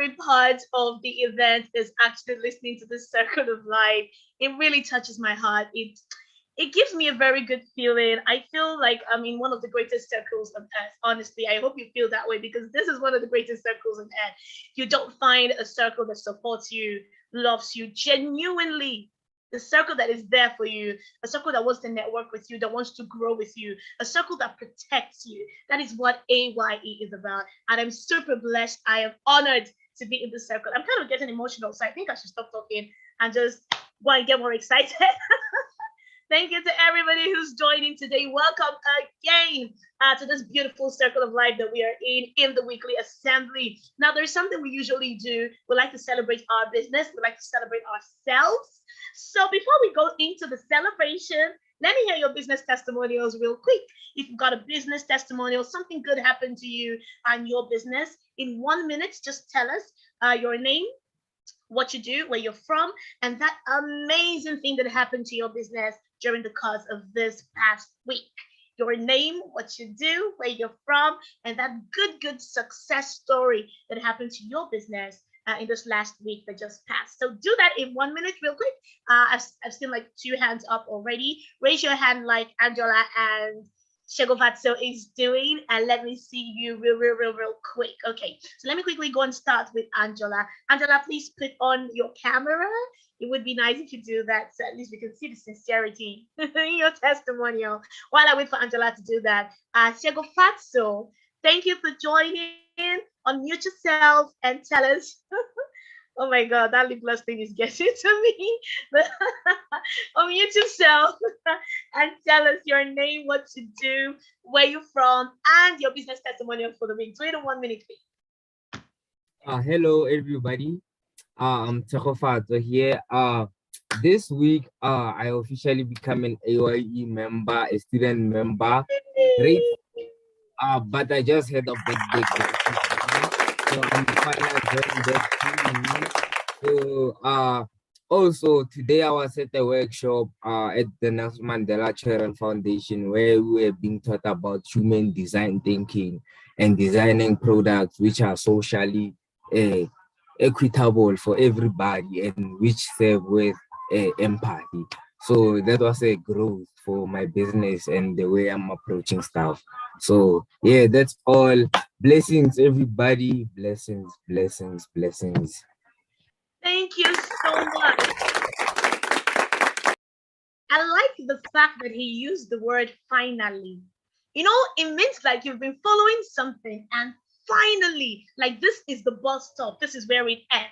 favorite part of the event is actually listening to the Circle of Life. It really touches my heart. It gives me a very good feeling. I feel like I'm in one of the greatest circles on earth. Honestly, I hope you feel that way because this is one of the greatest circles on earth. You don't find a circle that supports you, loves you genuinely. The circle that is there for you, a circle that wants to network with you, that wants to grow with you, a circle that protects you. That is what AYE is about. And I'm super blessed. I am honored to be in this circle. I'm kind of getting emotional, so I think I should stop talking and just want to get more excited. Thank you to everybody who's joining today. Welcome again to this beautiful circle of life that we are in the weekly assembly. Now, there's something we usually do. We like to celebrate our business. We like to celebrate ourselves. So before we go into the celebration, let me hear your business testimonials real quick. If you've got a business testimonial, something good happened to you and your business, in 1 minute, just tell us your name, what you do, where you're from, and that amazing thing that happened to your business during the course of this past week. Your name, what you do, where you're from, and that good success story that happened to your business in this last week that just passed. So do that in 1 minute, real quick. I've seen like 2 hands up already. Raise your hand like Angela and Shegovatso is doing, and let me see you real quick. Okay, so let me quickly go and start with Angela. Angela, please put on your camera. It would be nice if you do that, so at least we can see the sincerity in your testimonial. While I wait for Angela to do that, Shegovatso, thank you for joining. Unmute yourself and tell us. Oh my God, that lip gloss thing is getting to me. Unmute yourself and tell us your name, what you do, where you're from, and your business testimonial for the week. 1 minute, please. Hello, everybody. I'm Tekofato here. This week, I officially become an A.Y.E member, a student member. Great. But I just had a birthday. So I'm finally joining that team. So, also today I was at a workshop at the Nelson Mandela Children Foundation where we were being taught about human design thinking and designing products which are socially equitable for everybody and which serve with empathy. So that was a growth for my business and the way I'm approaching stuff. So yeah, that's all. Blessings, everybody. Blessings. Thank you so much. I like the fact that he used the word finally. You know, it means like you've been following something and finally, like this is the bus stop. This is where it ends.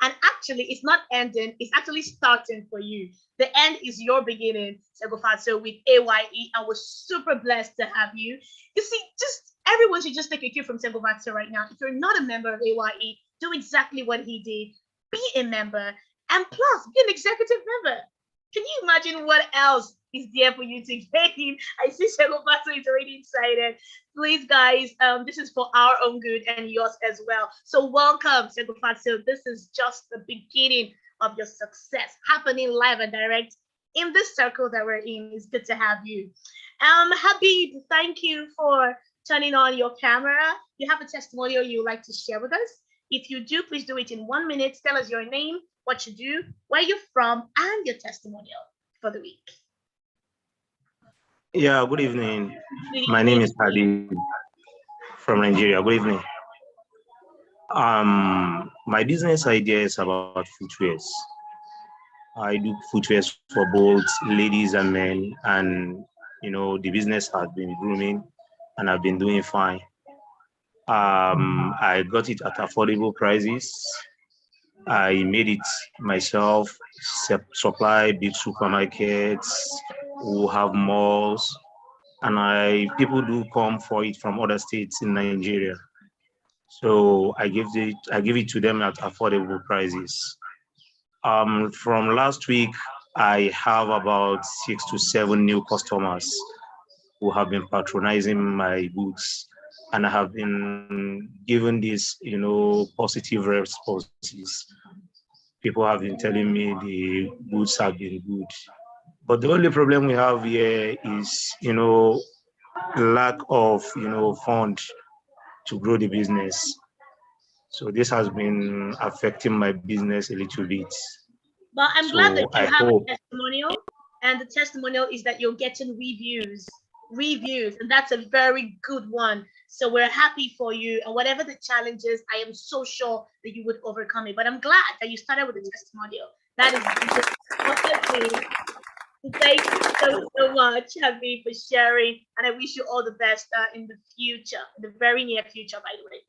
And actually, it's not ending, it's actually starting for you. The end is your beginning, Segofatso, with AYE. I was super blessed to have you. You see, just everyone should just take a cue from Segofatso right now. If you're not a member of AYE, do exactly what he did. Be a member, and plus, be an executive member. Can you imagine what else is there for you to gain? I see Segofatso is already excited. Please, guys, this is for our own good and yours as well. So welcome, Segofatso. This is just the beginning of your success happening live and direct in this circle that we're in. It's good to have you. Habib, thank you for turning on your camera. You have a testimonial you'd like to share with us? If you do, please do it in 1 minute. Tell us your name, what you do, where you're from, and your testimonial for the week. Yeah, good evening. Good My name is evening. Hadi from Nigeria. Good evening. My business idea is about footwears. I do footwears for both ladies and men, and the business has been grooming, and I've been doing fine. I got it at affordable prices. I made it myself, supply big supermarkets who have malls, and people do come for it from other states in Nigeria. So I give it to them at affordable prices. From last week, I have about 6 to 7 new customers who have been patronizing my booths, and I have been given these, positive responses. People have been telling me the booths have been good. But the only problem we have here is, lack of, fund to grow the business. So this has been affecting my business a little bit. But I'm glad that So you I have hope. a testimonial, and the testimonial is that you're getting reviews, and that's a very good one. So we're happy for you, and whatever the challenges, I am so sure that you would overcome it. But I'm glad that you started with a testimonial. That is honestly, thank you so much, Happy, for sharing, and I wish you all the best in the future, in the very near future, by the way.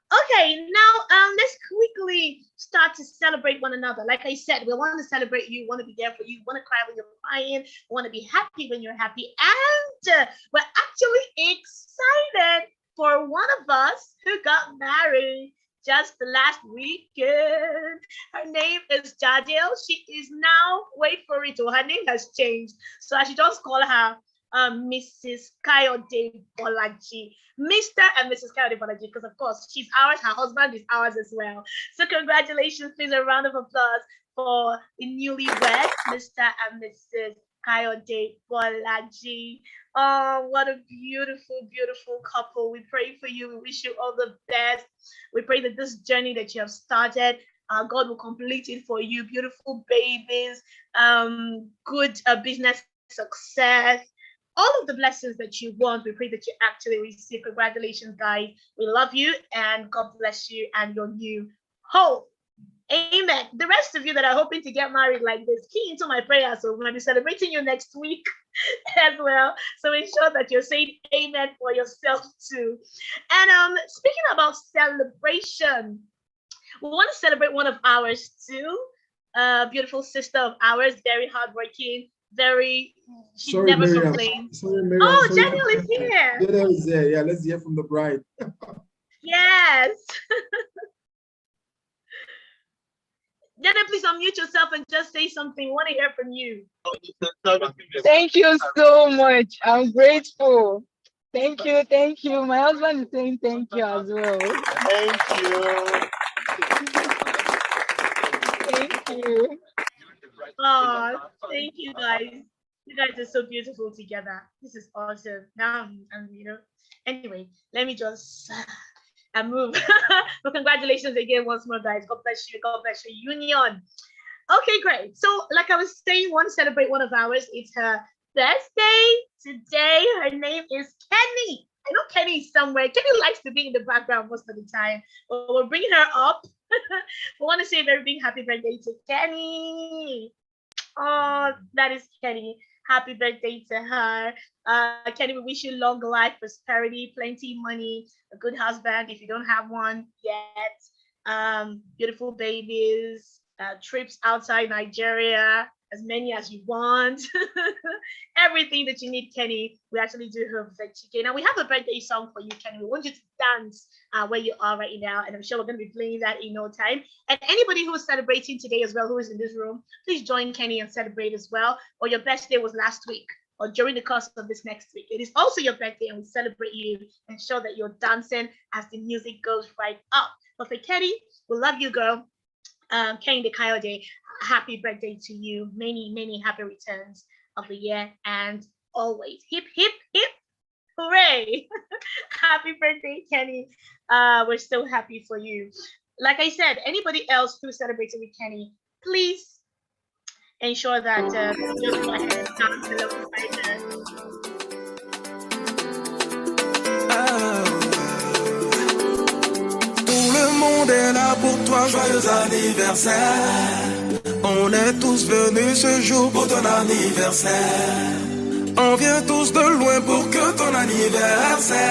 Okay, now let's quickly start to celebrate one another. Like I said, we want to celebrate you, want to be there for you, want to cry when you're crying, want to be happy when you're happy, and we're actually excited for one of us who got married just last weekend. Her name is Jadil. She is now, wait for it, her name has changed. So I should just call her Mrs. Kayode Bolaji. Mr. and Mrs. Kayode Bolaji, because of course she's ours, her husband is ours as well. So congratulations, please a round of applause for the newlyweds, Mr. and Mrs. Kayode Bolaji. Oh, what a beautiful, beautiful couple. We pray for you. We wish you all the best. We pray that this journey that you have started, God will complete it for you. Beautiful babies, good business success, all of the blessings that you want. We pray that you actually receive. Congratulations, guys. We love you, and God bless you and your new home. Amen. The rest of you that are hoping to get married like this, key into my prayers. So we're going to be celebrating you next week as well. So ensure that you're saying amen for yourself too. And speaking about celebration, we want to celebrate one of ours too. Beautiful sister of ours, very hardworking, she Sorry, never Miriam. complains. Sorry, Miriam. Oh, Sorry. Daniel is here. Daniel is there. Yeah, let's hear from the bride. Yes. Daniel, please unmute yourself and just say something. We want to hear from you. Thank you so much. I'm grateful. Thank you. Thank you. My husband is saying thank you as well. Thank you. Thank you. Oh, thank you guys. You guys are so beautiful together. This is awesome. Now anyway, let me just move. But congratulations again once more, guys. God bless you. God bless your union. Okay, great. So, like I was saying, want to celebrate one of ours. It's her birthday today. Her name is Kenny. I know Kenny is somewhere. Kenny likes to be in the background most of the time, but we're bringing her up. We want to say a very big happy birthday to Kenny. Oh, that is Kenny. Happy birthday to her. Kenny, we wish you long life, prosperity, plenty money, a good husband if you don't have one yet. Beautiful babies, trips outside Nigeria, as many as you want. Everything that you need, Kenny, we actually do have for Chike. Now we have a birthday song for you, Kenny. We want you to dance where you are right now, and I'm sure we're going to be playing that in no time. And anybody who is celebrating today as well, who is in this room, please join Kenny and celebrate as well. Or your best day was last week, or during the course of this next week. It is also your birthday, and we celebrate you and show that you're dancing as the music goes right up. But for Kenny, we love you, girl. Kenny the Coyote, happy birthday to you. Many, many happy returns of the year, and always hip, hip, hip, hooray. Happy birthday, Kenny. We're so happy for you. Like I said, anybody else who's celebrating with Kenny, please ensure that just go ahead and dance alongside her. Tout le monde est là pour toi, joyeux anniversaire. On est tous venus ce jour pour ton anniversaire. On vient tous de loin pour que ton anniversaire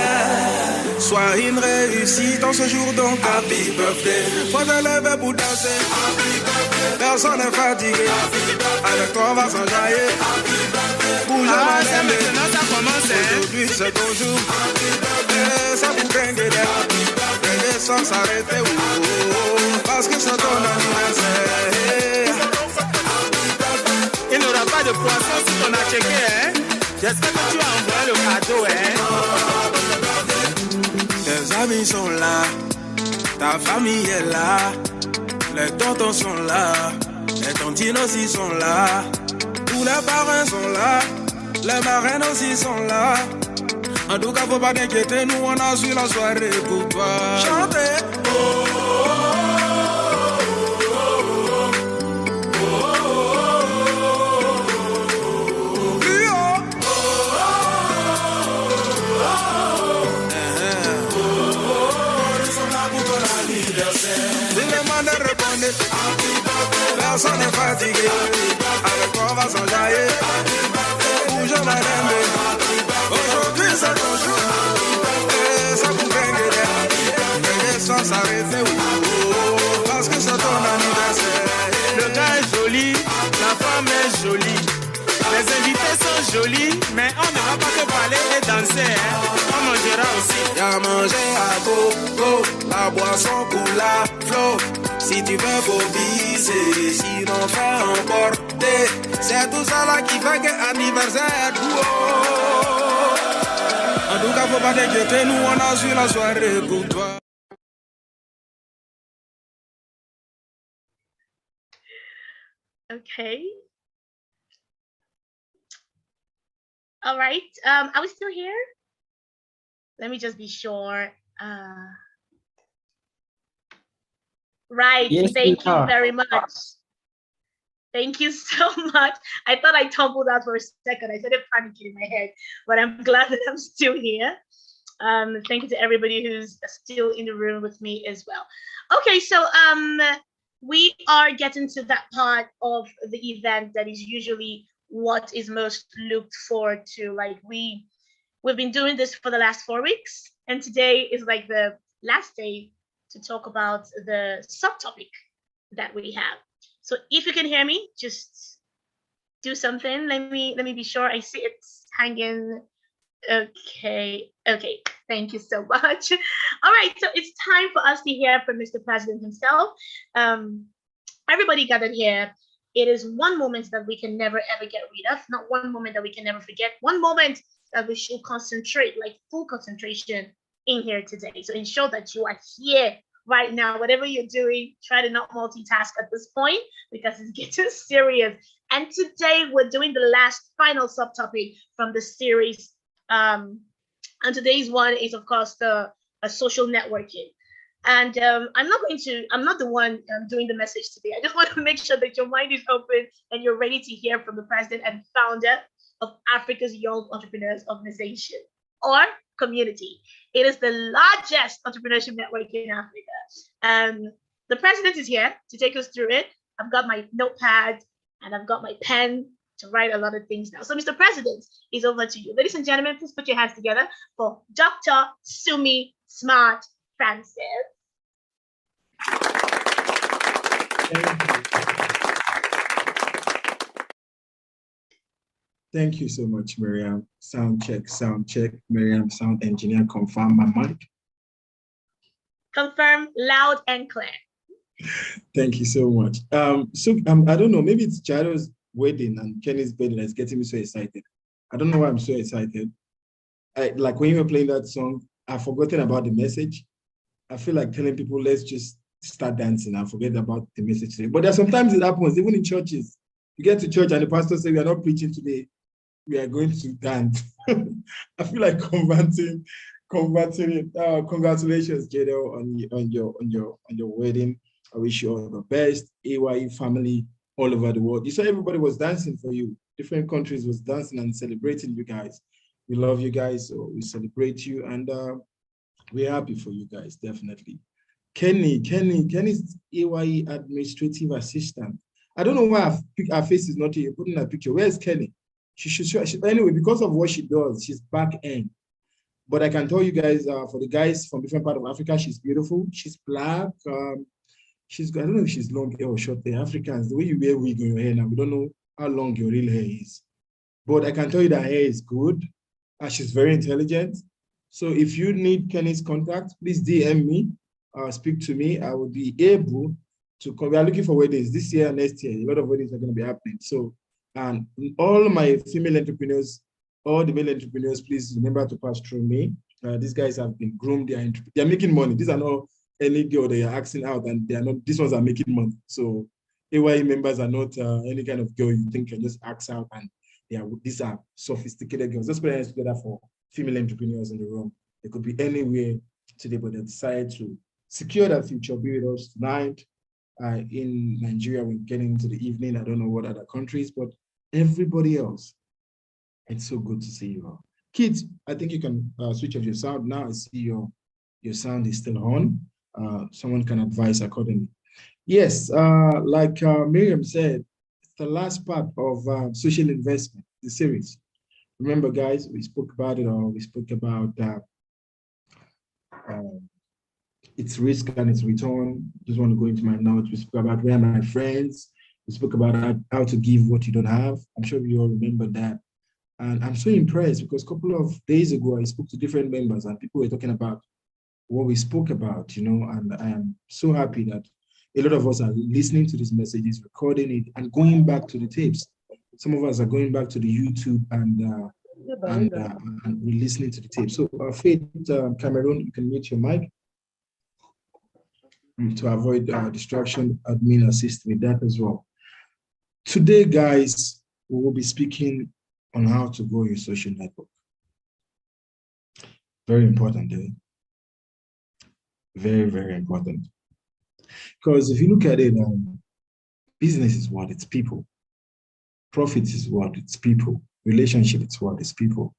soit une réussite en ce jour, donc happy birthday. Faut te lever pour danser, happy birthday. Personne n'est fatigué, avec toi on va s'enjailler. Bouge C'est maintenant ça commence. Aujourd'hui c'est ton jour, happy birthday. Ça vous gagne sans s'arrêter, parce que c'est ton anniversaire. Il n'y aura pas de poisson si on a checké, hein? J'espère que tu as envoyé le cadeau, hein? Tes amis sont là, ta famille est là, les tontons sont là, les tontines aussi sont là, tous les parrains sont là, les marraines aussi sont là. En tout cas, faut pas t'inquiéter, nous on a su la soirée pour toi. Chantez. Personne n'est fatigué, avec toi on va s'enjailler. Bouge ma dame, aujourd'hui c'est ton jour. Et ça vous baigne, mais sans s'arrêter, parce que c'est ton anniversaire. Le gars est joli, la femme est jolie. Les invités sont jolis, mais on ne va pas te parler et danser, hein. On mangera aussi. Y'a manger à gogo, la boisson coule à flot. Si tu veux, faut viser, sinon fais emporter. C'est tout ça là qui fait que anniversaire. En tout cas, faut pas t'inquiéter, nous on a su la soirée pour toi. Okay. All right. Are we still here? Let me just be sure. Right. Yes, Thank we you are. very much. Thank you so much. I thought I tumbled out for a second. I started panicking in my head, but I'm glad that I'm still here. Thank you to everybody who's still in the room with me as well. Okay, so we are getting to that part of the event that is usually what is most looked forward to. Like we've been doing this for the last 4 weeks, and today is like the last day to talk about the subtopic that we have. So if you can hear me, just do something. Let me be sure. I see it's hanging. Okay. Thank you so much. All right. So it's time for us to hear from Mr. President himself. Everybody gathered here. It is one moment that we can never ever get rid of. Not one moment that we can never forget. One moment that we should concentrate, like full concentration, in here today. So ensure that you are here right now. Whatever you're doing, try to not multitask at this point because it's getting serious. And today we're doing the last final subtopic from the series. And today's one is, of course, the social networking. And I'm not the one doing the message today. I just want to make sure that your mind is open and you're ready to hear from the president and founder of Africa's Young Entrepreneurs Organization, or community. It is the largest entrepreneurship network in Africa. The president is here to take us through it. I've got my notepad and I've got my pen to write a lot of things down. So, Mr. President, is over to you. Ladies and gentlemen, please put your hands together for Dr. Sumi Smart Francis. Thank you so much, Miriam. Sound check. Miriam, sound engineer, confirm my mic. Confirm loud and clear. Thank you so much. I don't know, maybe it's Jaro's wedding and Kenny's wedding that's getting me so excited. I don't know why I'm so excited. Like when you were playing that song, I've forgotten about the message. I feel like telling people, let's just start dancing and forget about the message today. But there's sometimes it happens, even in churches. You get to church and the pastor says, we are not preaching today. We are going to dance. I feel like converting it. Congratulations, Jado, on your wedding. I wish you all the best. A.Y.E family all over the world. You saw everybody was dancing for you. Different countries was dancing and celebrating you guys. We love you guys, so we celebrate you, and we're happy for you guys, definitely. Kenny's A.Y.E administrative assistant. I don't know why our face is not here. Put in a picture. Where's Kenny? Anyway, because of what she does, she's back end. But I can tell you guys, for the guys from different parts of Africa, she's beautiful. She's black. I don't know if she's long hair or short hair. Africans, the way you wear wig on your hair now, we don't know how long your real hair is. But I can tell you that hair is good. She's very intelligent. So if you need Kenny's contact, please DM me, speak to me. I will be able to come. We are looking for weddings this year and next year. A lot of weddings are going to be happening. So, and all my female entrepreneurs, all the male entrepreneurs, please remember to pass through me. These guys have been groomed. They are making money. These are not any girl they are asking out, and they are not. These ones are making money. So A.Y.E members are not any kind of girl you think can just ask out, and these are sophisticated girls. Let's put our hands together for female entrepreneurs in the room. They could be anywhere today, but they decide to secure that future, be with us tonight. In Nigeria, we're getting into the evening. I don't know what other countries, but everybody else, it's so good to see you all. Kids, I think you can switch off your sound now. I see your sound is still on. Someone can advise accordingly. Yes, like Miriam said, it's the last part of social investment, the series. Remember, guys, we spoke about it, or we spoke about its risk and its return. Just want to go into my notes. We spoke about where are my friends. We spoke about how to give what you don't have. I'm sure you all remember that. And I'm so impressed because a couple of days ago, I spoke to different members and people were talking about what we spoke about, and I am so happy that a lot of us are listening to these messages, recording it, and going back to the tapes. Some of us are going back to the YouTube and we're listening to the tape. So, Faith, Cameroon, you can mute your mic to avoid distraction. Admin assist with that as well. Today, guys, we will be speaking on how to grow your social network. Very important, eh? Very, very important. Because if you look at it, business is what? It's people. Profit is what? It's people. Relationship is what? It's people.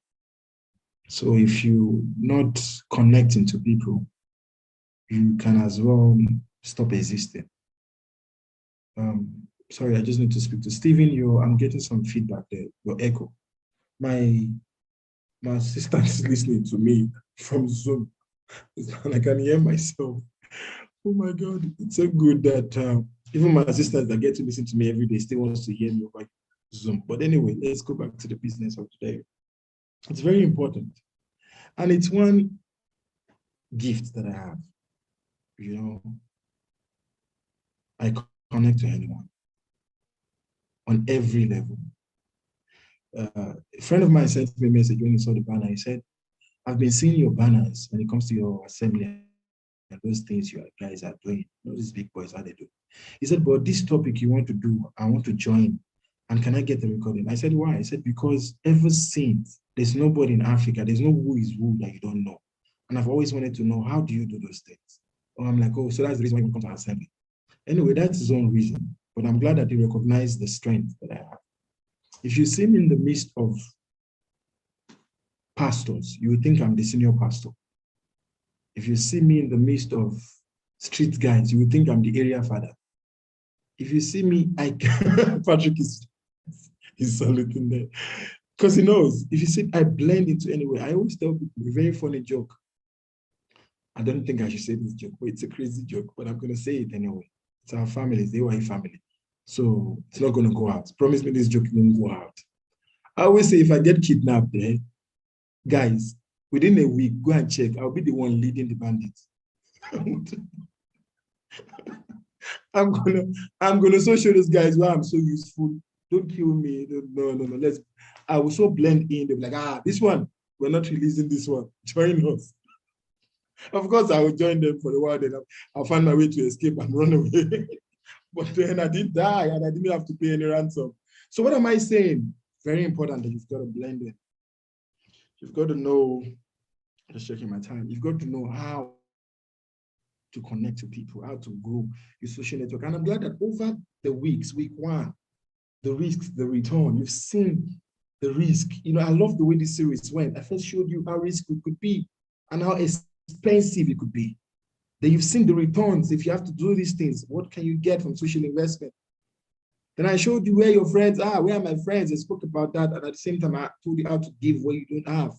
So if you're not connecting to people, you can as well stop existing. Sorry, I just need to speak to Stephen. I'm getting some feedback there. Your echo. My assistant is listening to me from Zoom, and I can hear myself. Oh my God, it's so good that even my assistant that get to listen to me every day still wants to hear me over Zoom. But anyway, let's go back to the business of today. It's very important. And it's one gift that I have. I connect to anyone on every level. A friend of mine sent me a message when he saw the banner. He said, I've been seeing your banners when it comes to your assembly and those things you guys are doing. These big boys, how they do. He said, but this topic you want to do, I want to join. And can I get the recording? I said, why? I said, because ever since, there's nobody in Africa, there's no who is who that you don't know. And I've always wanted to know, how do you do those things? Or I'm like, oh, so that's the reason why you come to our assembly. Anyway, that's his own reason. But I'm glad that he recognized the strength that I have. If you see me in the midst of pastors, you would think I'm the senior pastor. If you see me in the midst of street guys, you would think I'm the area father. If you see me, Patrick is saluting there. Because he knows, if you see, I blend into anywhere. I always tell people a very funny joke. I don't think I should say this joke, but it's a crazy joke, but I'm going to say it anyway. It's our family, it's the A.Y.E family. So it's not going to go out. Promise me this joke won't go out. I always say if I get kidnapped there, guys, within a week, go and check. I'll be the one leading the bandits. I'm gonna so show those guys why I'm so useful. Don't kill me. No. I will so blend in. They'll be like, this one, we're not releasing this one. Join us. Of course, I will join them for a while. Then I'll find my way to escape and run away. But then I did die and I didn't have to pay any ransom. So what am I saying? Very important that you've got to blend in. You've got to know, just checking my time, you've got to know how to connect to people, how to grow your social network. And I'm glad that over the weeks, week one, the risks, the return, you've seen the risk. I love the way this series went. I first showed you how risky it could be and how expensive it could be. Then you've seen the returns. If you have to do these things, what can you get from social investment? Then I showed you where your friends are. Where are my friends? I spoke about that. And at the same time, I told you how to give what you don't have.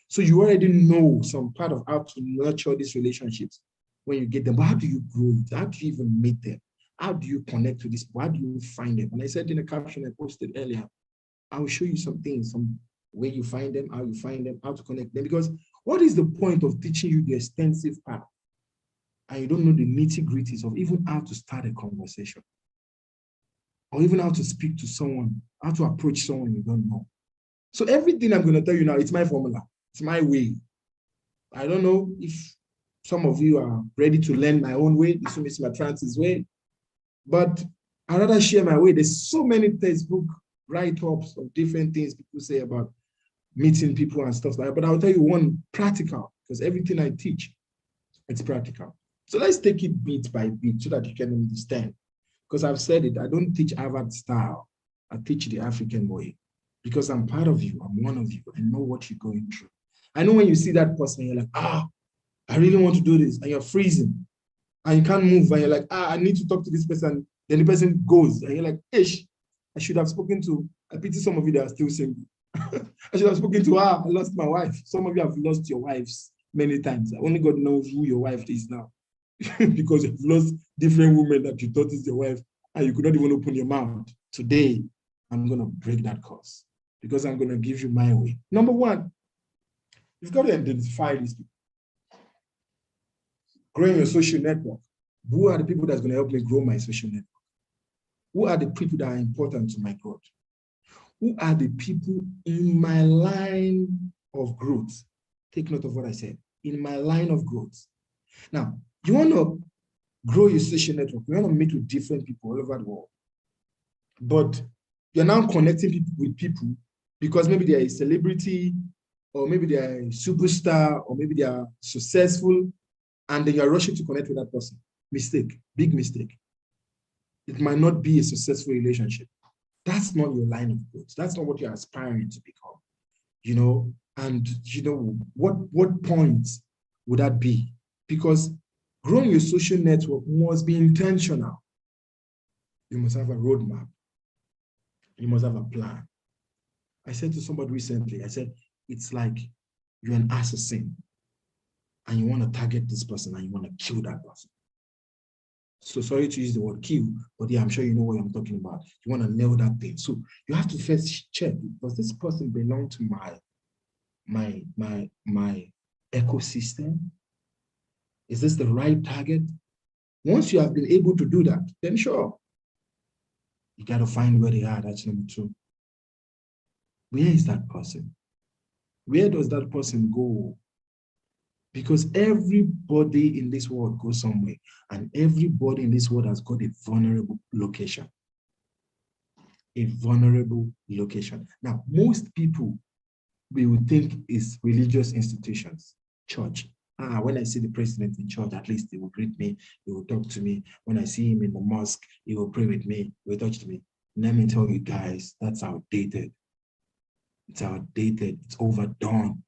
So you already know some part of how to nurture these relationships when you get them. But how do you grow it? How do you even meet them? How do you connect to these people? How do you find them? And I said in a caption I posted earlier, I will show you some things, some way you find them, how you find them, how to connect them. Because what is the point of teaching you the extensive part and you don't know the nitty-gritties of even how to start a conversation or even how to speak to someone, how to approach someone you don't know? So everything I'm going to tell you now, it's my formula. It's my way. I don't know if some of you are ready to learn my own way. This is my Francis way. But I'd rather share my way. There's so many textbook write-ups of different things people say about meeting people and stuff like that. But I'll tell you one practical, because everything I teach, it's practical. So let's take it bit by bit so that you can understand. Because I've said it, I don't teach Harvard style. I teach the African way. Because I'm part of you, I'm one of you. I know what you're going through. I know when you see that person, you're like, I really want to do this, and you're freezing, and you can't move, and you're like, I need to talk to this person. Then the person goes, and you're like, ish, I should have spoken to, I pity some of you that are still single. I should have spoken to her. I lost my wife. Some of you have lost your wives many times. Only God knows who your wife is now. Because you've lost different women that you thought is your wife, and you could not even open your mouth. Today, I'm going to break that curse because I'm going to give you my way. Number one, you've got to identify these people. Growing your social network. Who are the people that's going to help me grow my social network? Who are the people that are important to my growth? Who are the people in my line of growth? Take note of what I said. In my line of growth. Now, you want to grow your social network. You want to meet with different people all over the world. But you're now connecting people with people because maybe they're a celebrity, or maybe they're a superstar, or maybe they are successful, and then you're rushing to connect with that person. Mistake, big mistake. It might not be a successful relationship. That's not your line of growth. That's not what you're aspiring to become, and what points would that be? Because growing your social network must be intentional. You must have a roadmap. You must have a plan. I said to somebody recently, I said, it's like you're an assassin and you want to target this person and you want to kill that person. So sorry to use the word kill, but yeah, I'm sure you know what I'm talking about. You want to nail that thing. So you have to first check, does this person belong to my ecosystem? Is this the right target? Once you have been able to do that, then sure, you got to find where they are. That's number two. Where is that person? Where does that person go? Because everybody in this world goes somewhere, and everybody in this world has got a vulnerable location. A vulnerable location. Now, most people, we would think is religious institutions, church. When I see the president in church, at least he will greet me, he will talk to me. When I see him in the mosque, he will pray with me, he will touch me. Let me tell you guys, that's outdated. It's outdated, it's overdone.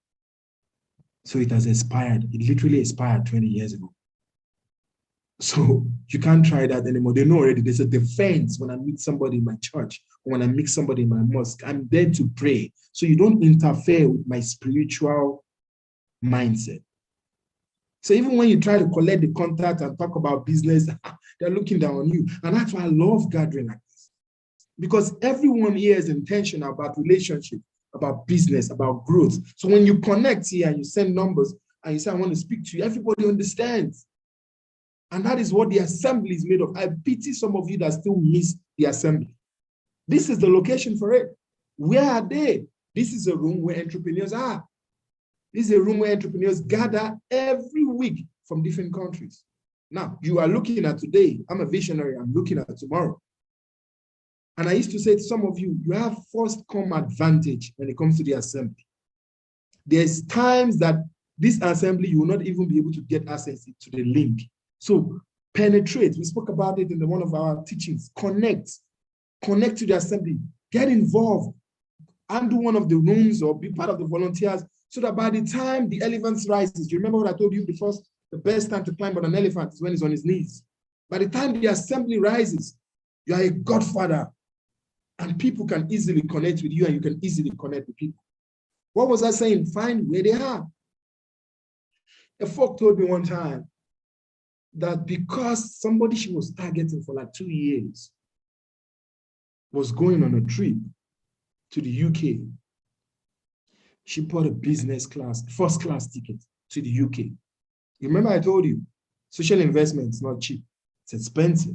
So it has expired. It literally expired 20 years ago. So you can't try that anymore. They know already. There's a defense when I meet somebody in my church, or when I meet somebody in my mosque. I'm there to pray. So you don't interfere with my spiritual mindset. So even when you try to collect the contact and talk about business, they're looking down on you. And that's why I love gathering like this. Because everyone here is intentional about relationship, about business, about growth. So when you connect here and you send numbers and you say, I want to speak to you, everybody understands. And that is what the assembly is made of. I pity some of you that still miss the assembly. This is the location for it. Where are they? This is a room where entrepreneurs are. This is a room where entrepreneurs gather every week from different countries. Now, you are looking at today. I'm a visionary. I'm looking at tomorrow. And I used to say to some of you, you have first come advantage when it comes to the assembly. There's times that this assembly, you will not even be able to get access to the link. So penetrate. We spoke about it in one of our teachings. Connect to the assembly. Get involved. Undo one of the rooms or be part of the volunteers so that by the time the elephant rises, you remember what I told you before? The best time to climb on an elephant is when he's on his knees. By the time the assembly rises, you are a godfather. And people can easily connect with you, and you can easily connect with people. What was I saying? Find where they are. A folk told me one time that because somebody she was targeting for like 2 years was going on a trip to the UK, she bought a first class ticket to the UK. You remember I told you, social investment is not cheap. It's expensive.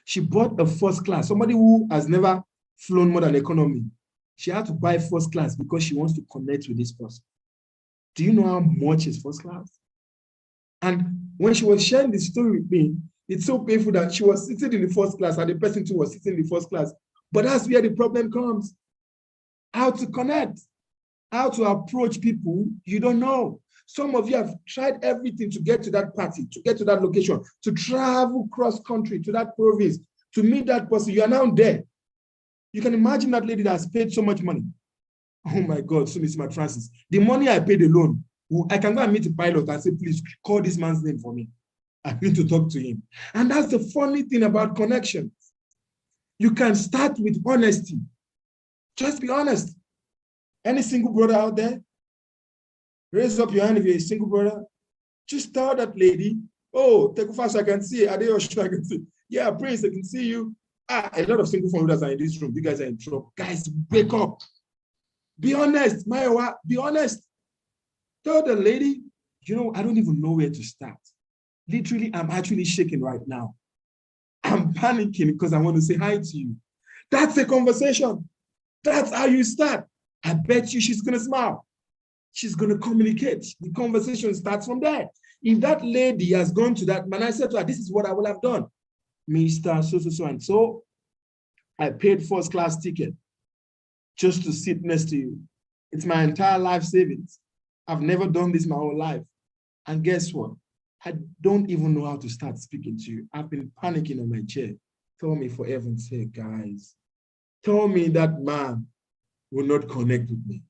She bought a first class, somebody who has never flown more than economy. She had to buy first class because she wants to connect with this person. Do you know how much is first class? And when she was sharing the story with me, it's so painful that she was sitting in the first class and the person too was sitting in the first class. But that's where the problem comes. How to connect. how to approach people you don't know. Some of you have tried everything to get to that party, to get to that location, to travel cross country to that province, to meet that person. You are now there. You can imagine that lady that has paid so much money. Oh my God, so Miss Matt Francis. The money I paid alone, I can go and meet a pilot and say, please call this man's name for me. I need to talk to him. And that's the funny thing about connection. You can start with honesty. Just be honest. Any single brother out there? Raise up your hand if you're a single brother. Just tell that lady, oh, take fast, I can see. Adeosh, I can see. Yeah, Prince, I can see you. A lot of single founders are in this room. You guys are in trouble. Guys, wake up. Be honest, Maiwa, be honest. Tell the lady, I don't even know where to start. Literally, I'm actually shaking right now. I'm panicking because I want to say hi to you. That's a conversation. That's how you start. I bet you she's going to smile. She's going to communicate. The conversation starts from there. If that lady has gone to that man, I said to her, this is what I will have done. Mr. So and so, I paid first class ticket just to sit next to you. It's my entire life savings. I've never done this my whole life. And guess what? I don't even know how to start speaking to you. I've been panicking on my chair. Tell me for heaven's sake, guys. Tell me that man will not connect with me.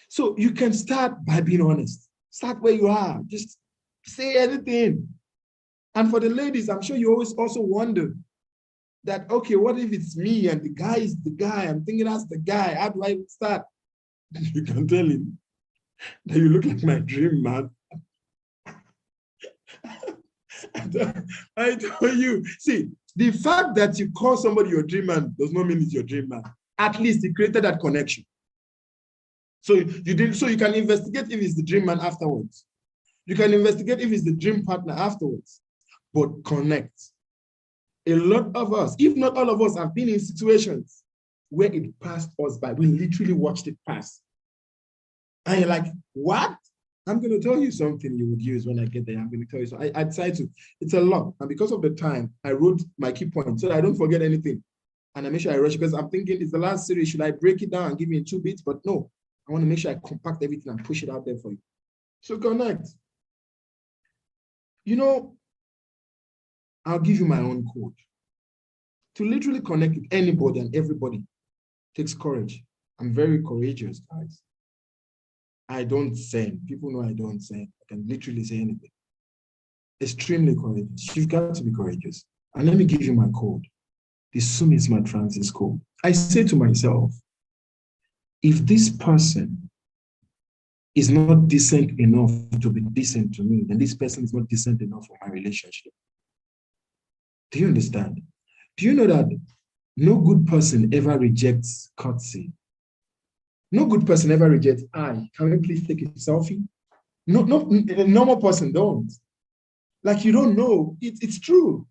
So you can start by being honest. Start where you are. Just say anything. And for the ladies, I'm sure you always also wonder that, okay, what if it's me and the guy is the guy? I'm thinking that's the guy. How do I start? You can tell him that you look like my dream man. I tell you, see, the fact that you call somebody your dream man does not mean it's your dream man. At least he created that connection. So you can investigate if it's the dream man afterwards. You can investigate if it's the dream partner afterwards, but connect. A lot of us, if not all of us, have been in situations where it passed us by. We literally watched it pass. And you're like, what? I'm going to tell you something you would use when I get there. I'm going to tell you. So I decided to, it's a lot. And because of the time, I wrote my key points so that I don't forget anything. And I make sure I rush because I'm thinking it's the last series. Should I break it down and give you in 2 bits? But no, I want to make sure I compact everything and push it out there for you. So connect. I'll give you my own code. To literally connect with anybody and everybody takes courage. I'm very courageous, guys. I don't send. People know I don't send. I can literally say anything. Extremely courageous. You've got to be courageous. And let me give you my code. The Sumi Smart Francis code. I say to myself, if this person is not decent enough to be decent to me, then this person is not decent enough for my relationship. Do you understand? Do you know that no good person ever rejects courtesy? No good person ever rejects, can we please take a selfie? No, a normal person don't. Like you don't know, it's true.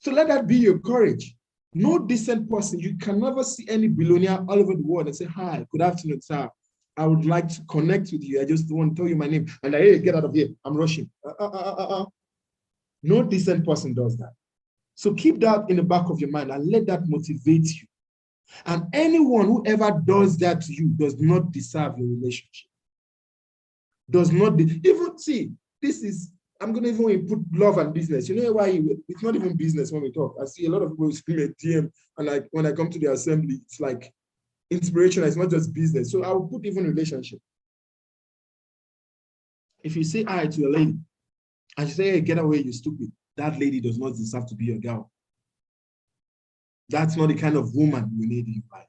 So let that be your courage. No decent person, you can never see any billionaire all over the world and say, hi, good afternoon, sir. I would like to connect with you. I just want to tell you my name. And hey, get out of here, I'm rushing. No decent person does that. So keep that in the back of your mind and let that motivate you. And anyone who ever does that to you does not deserve your relationship. Does not, even see, this is, I'm going to even put love and business. You know why? It's not even business when we talk. I see a lot of people scream at DM, and like when I come to the assembly, it's like inspiration. It's not just business. So I will put even relationship. If you say hi to a lady, and she say, hey, get away, you stupid, that lady does not deserve to be your girl. That's not the kind of woman you need in your life.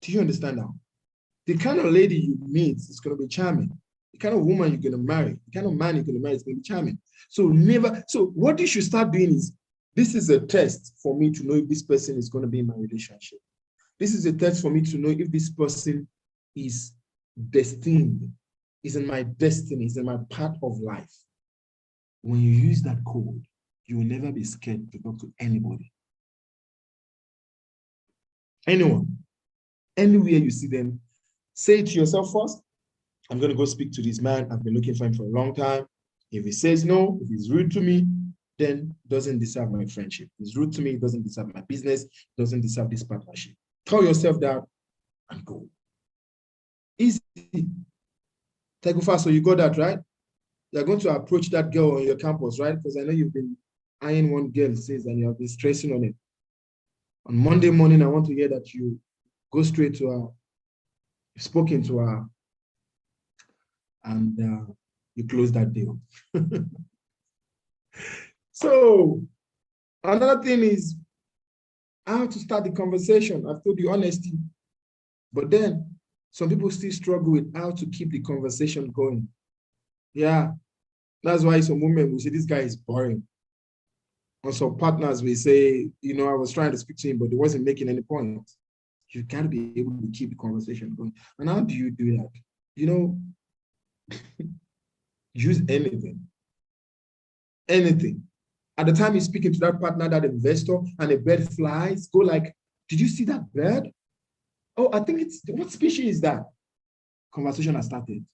Do you understand now? The kind of lady you meet is going to be charming. The kind of woman you're going to marry, the kind of man you're going to marry is going to be charming. So what you should start doing is, this is a test for me to know if this person is going to be in my relationship. This is a test for me to know if this person is destined, is in my destiny, is in my path of life. When you use that code, you will never be scared to talk to anybody. Anyone, anywhere you see them, say it to yourself first. I'm going to go speak to this man. I've been looking for him for a long time. If he says no, if he's rude to me, then doesn't deserve my friendship. If he's rude to me, doesn't deserve my business, doesn't deserve this partnership. Tell yourself that and go. Easy. Tegufa, so you got that, right? You're going to approach that girl on your campus, right? Because I know you've been eyeing one girl since and you have been stressing on it. On Monday morning, I want to hear that you go straight to her, you've spoken to her, and you close that deal. So another thing is how to start the conversation. I've told you honesty, but then some people still struggle with how to keep the conversation going. Yeah, that's why some women will say this guy is boring. On some partners, we say, you know, I was trying to speak to him, but he wasn't making any point. You got to be able to keep the conversation going. And how do you do that? You know, use anything. Anything. At the time you're speaking to that partner, that investor, and a bird flies, go like, did you see that bird? Oh, I think it's, what species is that? Conversation has started.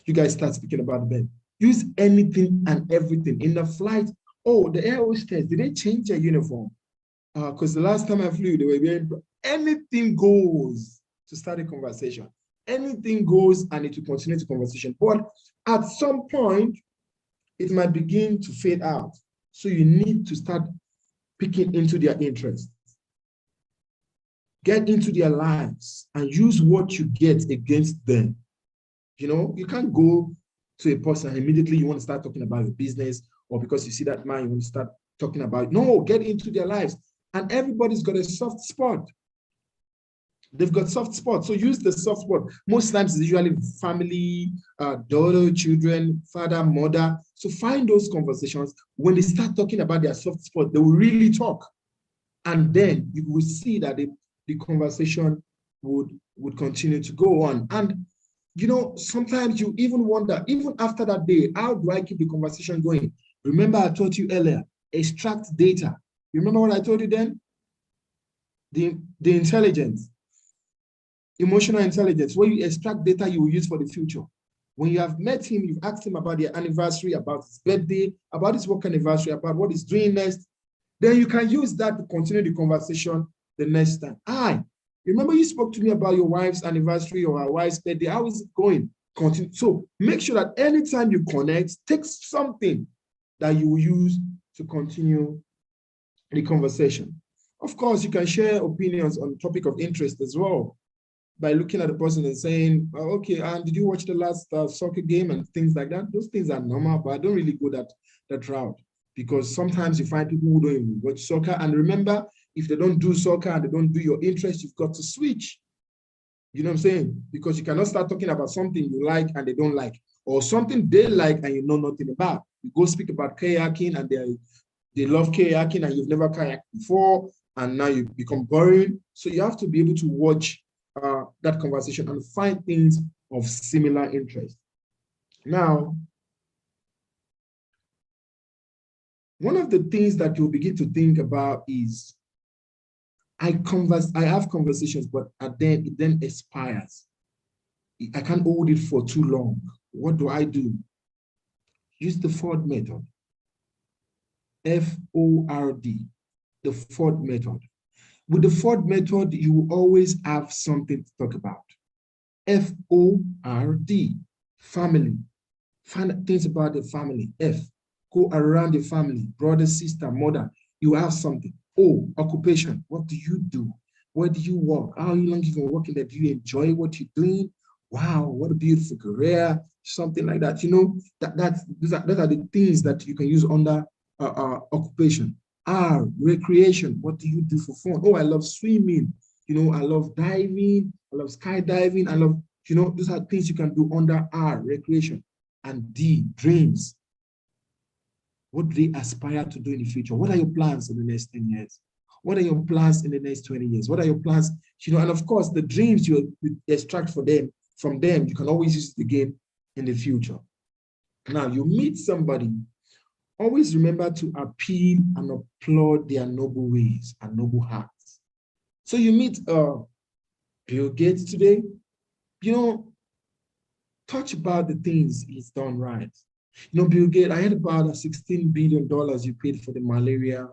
You guys start speaking about the bird. Use anything and everything. In the flight, oh, the air hostess, did they change their uniform? Because the last time I flew, they were wearing, anything goes to start a conversation. Anything goes and it will continue the conversation. But at some point, it might begin to fade out. So you need to start picking into their interests. Get into their lives and use what you get against them. You know, you can't go to a person and immediately you want to start talking about your business, or because you see that man, you want to start talking about, no, get into their lives. And everybody's got a soft spot. They've got soft spots, so use the soft spot. Most times it's usually family, daughter, children, father, mother. So find those conversations. When they start talking about their soft spot, they will really talk. And then you will see that the conversation would continue to go on. And, you know, sometimes you even wonder, even after that day, how do I keep the conversation going? Remember I told you earlier, extract data. You remember what I told you then? The intelligence. Emotional intelligence, where you extract data you will use for the future. When you have met him, you've asked him about their anniversary, about his birthday, about his work anniversary, about what he's doing next. Then you can use that to continue the conversation the next time. Remember you spoke to me about your wife's anniversary or our wife's birthday. How is it going? Continue. So make sure that anytime you connect, take something that you will use to continue the conversation. Of course, you can share opinions on the topic of interest as well, by looking at the person and saying, oh, okay, and did you watch the last soccer game and things like that? Those things are normal, but I don't really go that route, because sometimes you find people who don't even watch soccer. And remember, if they don't do soccer and they don't do your interest, you've got to switch. You know what I'm saying? Because you cannot start talking about something you like and they don't like, or something they like and you know nothing about. You go speak about kayaking and they love kayaking and you've never kayaked before, and now you become boring. So you have to be able to watch that conversation and find things of similar interest. Now, one of the things that you'll begin to think about is, I have conversations, but it then expires. I can't hold it for too long. What do I do? Use the Ford method. F-O-R-D, the Ford method. With the Ford method, you will always have something to talk about. F-O-R-D, family. Find things about the family. F, go around the family, brother, sister, mother. You have something. O, occupation. What do you do? Where do you work? How long you been working there? Do you enjoy what you're doing? Wow, what a beautiful career. Something like that. You know, those are the things that you can use under occupation. R, recreation. What do you do for fun? Oh, I love swimming. You know, I love diving. I love skydiving. I love, you know, those are things you can do under R, recreation. And D, dreams. What do they aspire to do in the future? What are your plans in the next 10 years? What are your plans in the next 20 years? What are your plans? You know, and of course, the dreams you extract from them, you can always use it again in the future. Now, you meet somebody, always remember to appeal and applaud their noble ways and noble hearts. So you meet Bill Gates today, you know, touch about the things he's done right. You know, Bill Gates, I heard about $16 billion you paid for the malaria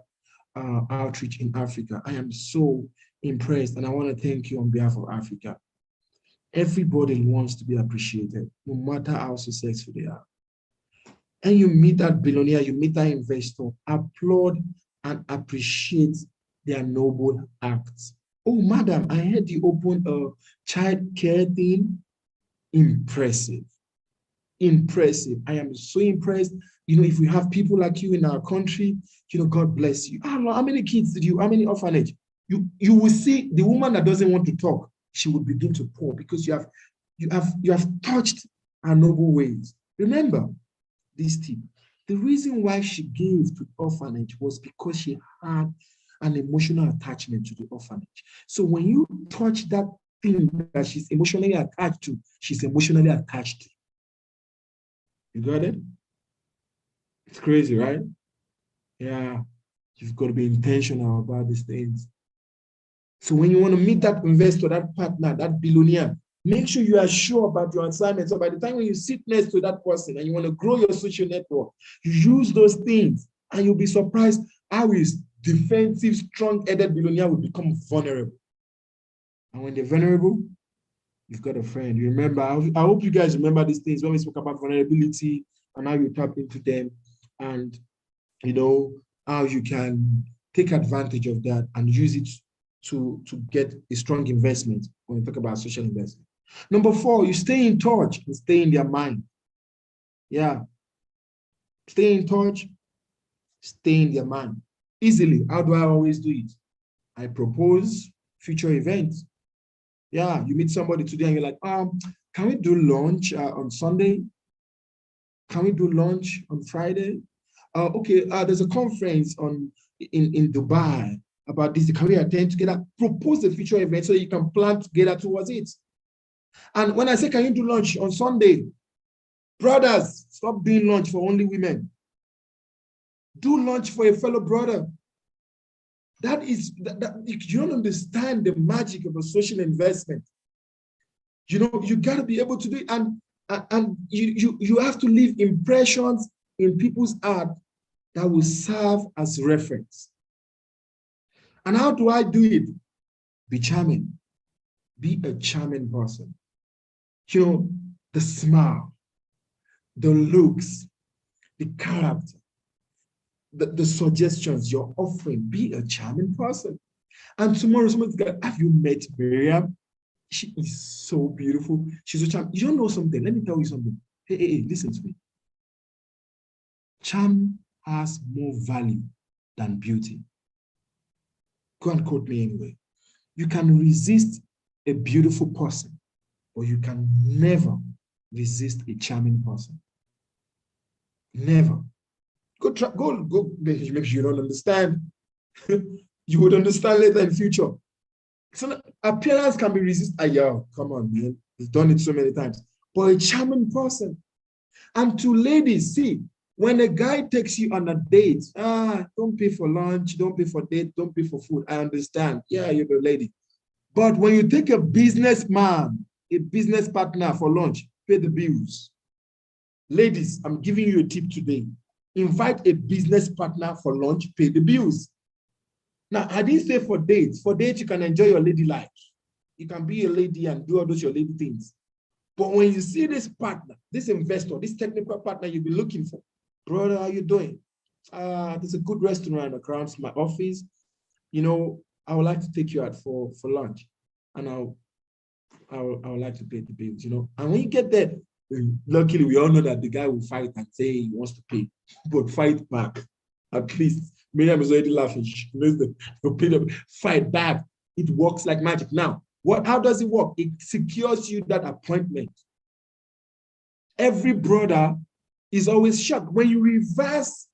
outreach in Africa. I am so impressed, and I want to thank you on behalf of Africa. Everybody wants to be appreciated, no matter how successful they are. And you meet that billionaire, you meet that investor, applaud and appreciate their noble acts. Oh, madam, I heard you opened a child care thing. Impressive. Impressive. I am so impressed. You know, if we have people like you in our country, you know, God bless you. I don't know, how many kids did you, how many orphanage? You will see the woman that doesn't want to talk, she will begin to pour because you have touched her noble ways. Remember this tip. The reason why she gave to the orphanage was because she had an emotional attachment to the orphanage. So when you touch that thing that she's emotionally attached to, she's emotionally attached to. You got it? It's crazy, right? Yeah. You've got to be intentional about these things. So when you want to meet that investor, that partner, that billionaire, make sure you are sure about your assignment. So by the time when you sit next to that person and you want to grow your social network, you use those things and you'll be surprised how his defensive, strong-headed billionaire will become vulnerable. And when they're vulnerable, you've got a friend. You remember, I hope you guys remember these things when we spoke about vulnerability and how you tap into them and, you know, how you can take advantage of that and use it to get a strong investment when we talk about social investment. Number 4, you stay in touch and stay in their mind. Yeah. Stay in touch, stay in their mind. Easily, how do I always do it? I propose future events. Yeah, you meet somebody today and you're like, can we do lunch on Sunday? Can we do lunch on Friday? Okay, there's a conference in Dubai about this. Can we attend together? Propose the future event so you can plan together towards it. And when I say, can you do lunch on Sunday? Brothers, stop doing lunch for only women. Do lunch for a fellow brother. You don't understand the magic of a social investment. You know, you got to be able to do it. And you have to leave impressions in people's heart that will serve as reference. And how do I do it? Be charming. Be a charming person. You know, the smile, the looks, the character, the suggestions you're offering. Be a charming person. And tomorrow, somebody's going, have you met Miriam? She is so beautiful. She's so charming. You don't know something. Let me tell you something. Hey, listen to me. Charm has more value than beauty. Go and quote me anyway. You can resist a beautiful person, but you can never resist a charming person. Never. Go. Maybe you don't understand. You would understand later in future. So appearance can be resisted. Yeah, come on, man. We've done it so many times. But a charming person. And to ladies, see, when a guy takes you on a date, don't pay for lunch, don't pay for date, don't pay for food. I understand. Yeah, you're the lady. But when you take a businessman, a business partner for lunch, pay the bills. Ladies, I'm giving you a tip today. Invite a business partner for lunch, pay the bills. Now, I didn't say for dates. For dates, you can enjoy your lady life. You can be a lady and do all those your lady things. But when you see this partner, this investor, this technical partner you've been looking for, brother, how you doing? There's a good restaurant across my office. You know, I would like to take you out for lunch. And I would like to pay the bills, you know. And when you get there, luckily, we all know that the guy will fight and say he wants to pay, but fight back. At least Miriam is already laughing. She knows that he'll pay them. Fight back. It works like magic. Now, how does it work? It secures you that appointment. Every brother is always shocked. When you reverse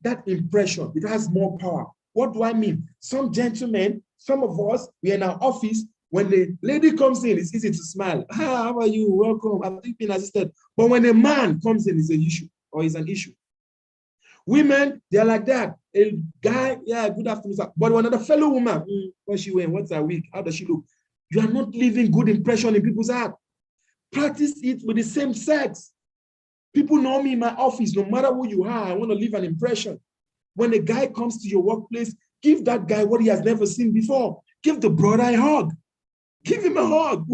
that impression, it has more power. What do I mean? Some gentlemen, some of us, we're in our office. When the lady comes in, it's easy to smile. How are you? Welcome. I've been assisted. But when a man comes in, it's an issue or it's an issue. Women, they're like that. A guy, yeah, good afternoon, sir. But when another fellow woman, what's she wearing? What's her wig? How does she look? You are not leaving good impression in people's heart. Practice it with the same sex. People know me in my office. No matter who you are, I want to leave an impression. When a guy comes to your workplace, give that guy what he has never seen before. Give the brother a hug. Give him a hug.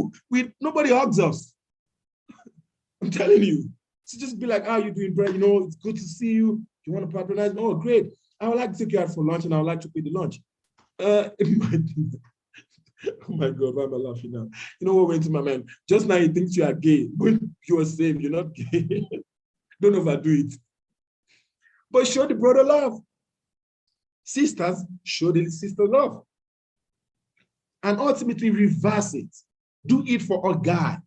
Nobody hugs us. I'm telling you. So just be like, how you doing, bro? You know, it's good to see you. You want to patronize? Oh, great. I would like to take you out for lunch and I would like to pay the lunch. Oh my God, why am I laughing now? You know what went to my mind? Just now he thinks you are gay. When you are saved, you're not gay. Don't overdo it. But show the brother love. Sisters, show the sister love. And ultimately reverse it. Do it for a guy.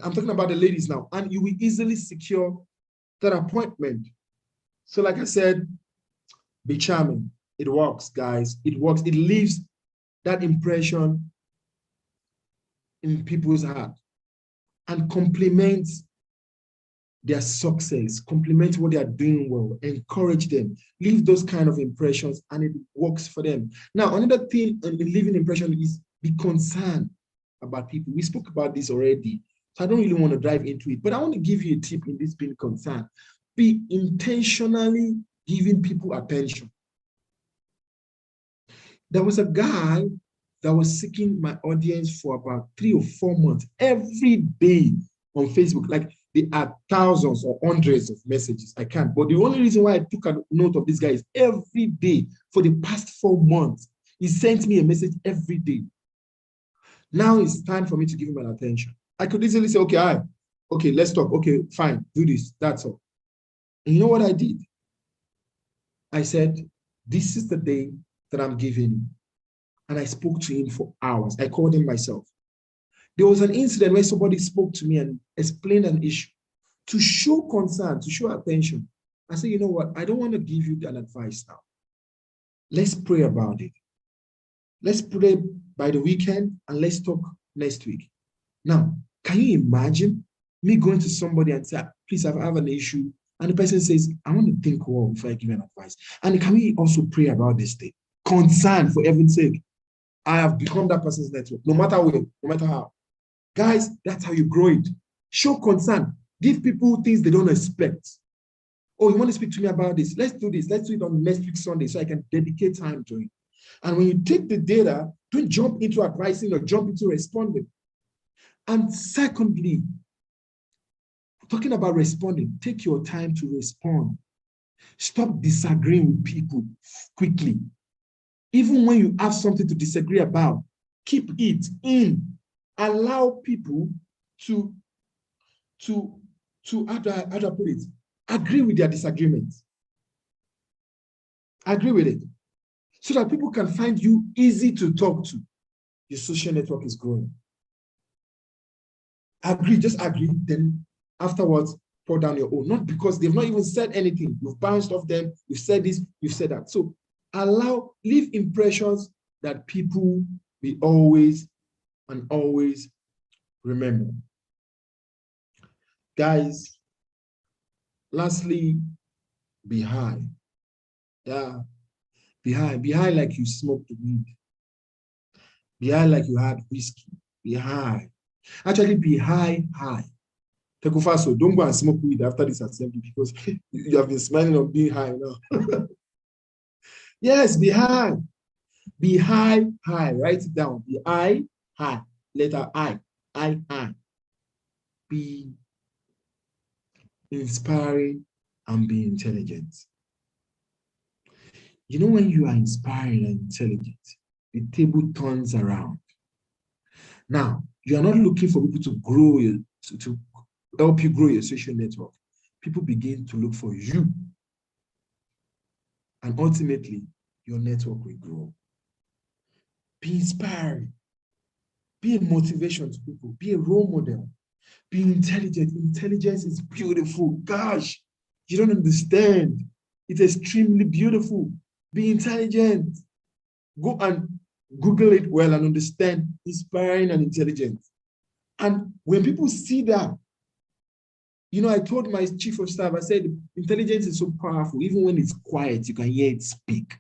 I'm talking about the ladies now. And you will easily secure that appointment. So like I said, be charming. It works, guys. It works. It leaves that impression in people's heart and compliments their success, compliment what they are doing well, encourage them, leave those kind of impressions, and it works for them. Now, another thing in leaving impression is be concerned about people. We spoke about this already, so I don't really want to dive into it, but I want to give you a tip in this being concerned. Be intentionally giving people attention. There was a guy that was seeking my audience for about 3 or 4 months every day on Facebook. Like, there are thousands or hundreds of messages. I can't. But the only reason why I took a note of this guy is every day for the past 4 months, he sent me a message every day. Now it's time for me to give him an attention. I could easily say, okay, all right, okay, let's talk. Okay, fine, do this. That's all. And you know what I did? I said, this is the day that I'm giving him. And I spoke to him for hours. I called him myself. There was an incident where somebody spoke to me and explained an issue. To show concern, to show attention, I said, you know what? I don't want to give you an advice now. Let's pray about it. Let's pray by the weekend and let's talk next week. Now, can you imagine me going to somebody and say, please, I have an issue. And the person says, I want to think well before I give an advice. And can we also pray about this thing? Concern, for heaven's sake. I have become that person's network, no matter where, no matter how. Guys, that's how you grow it. Show concern. Give people things they don't expect. Oh, you want to speak to me about this? Let's do this. Let's do it on next week Sunday so I can dedicate time to it. And when you take the data, don't jump into advising or jump into responding. And secondly, talking about responding, take your time to respond. Stop disagreeing with people quickly. Even when you have something to disagree about, keep it in. Allow people to how do I put it? Agree with their disagreements. Agree with it. So that people can find you easy to talk to. Your social network is growing. Agree, just agree. Then afterwards, pour down your own. Not because they've not even said anything. You've bounced off them. You've said this, you've said that. So leave impressions that people will always and always remember. Guys, lastly, be high. Yeah, be high. Be high like you smoked weed. Be high like you had whiskey. Be high. Actually, be high. Tekofaso, don't go and smoke weed after this assembly because you have been smiling on being high now. Yes, be high. Be high. Write it down. Be high. Letter I. Be inspiring and be intelligent. You know, when you are inspiring and intelligent, the table turns around. Now, you are not looking for people to grow to help you grow your social network. People begin to look for you. And ultimately, your network will grow. Be inspiring. Be a motivation to people. Be a role model. Be intelligent. Intelligence is beautiful. Gosh, you don't understand. It's extremely beautiful. Be intelligent. Go and Google it well and understand inspiring and intelligent. And when people see that, you know, I told my chief of staff, I said, intelligence is so powerful. Even when it's quiet, you can hear it speak.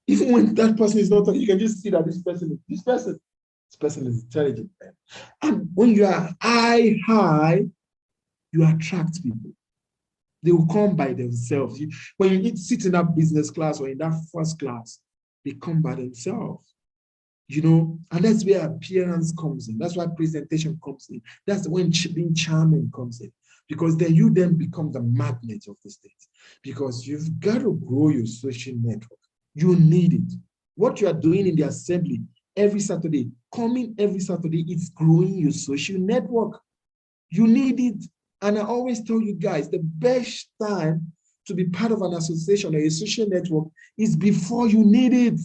Even when that person is not talking, you can just see that this person is intelligent. And when you are high, you attract people. They will come by themselves. When you sit in that business class or in that first class, they come by themselves. And that's where appearance comes in. That's why presentation comes in. That's when being charming comes in, because then you then become the magnet of the state, because you've got to grow your social network. You need it. What you are doing in the assembly every Saturday, coming every Saturday, it's growing your social network. You need it. And I always tell you guys, the best time to be part of an association or a social network is before you need it.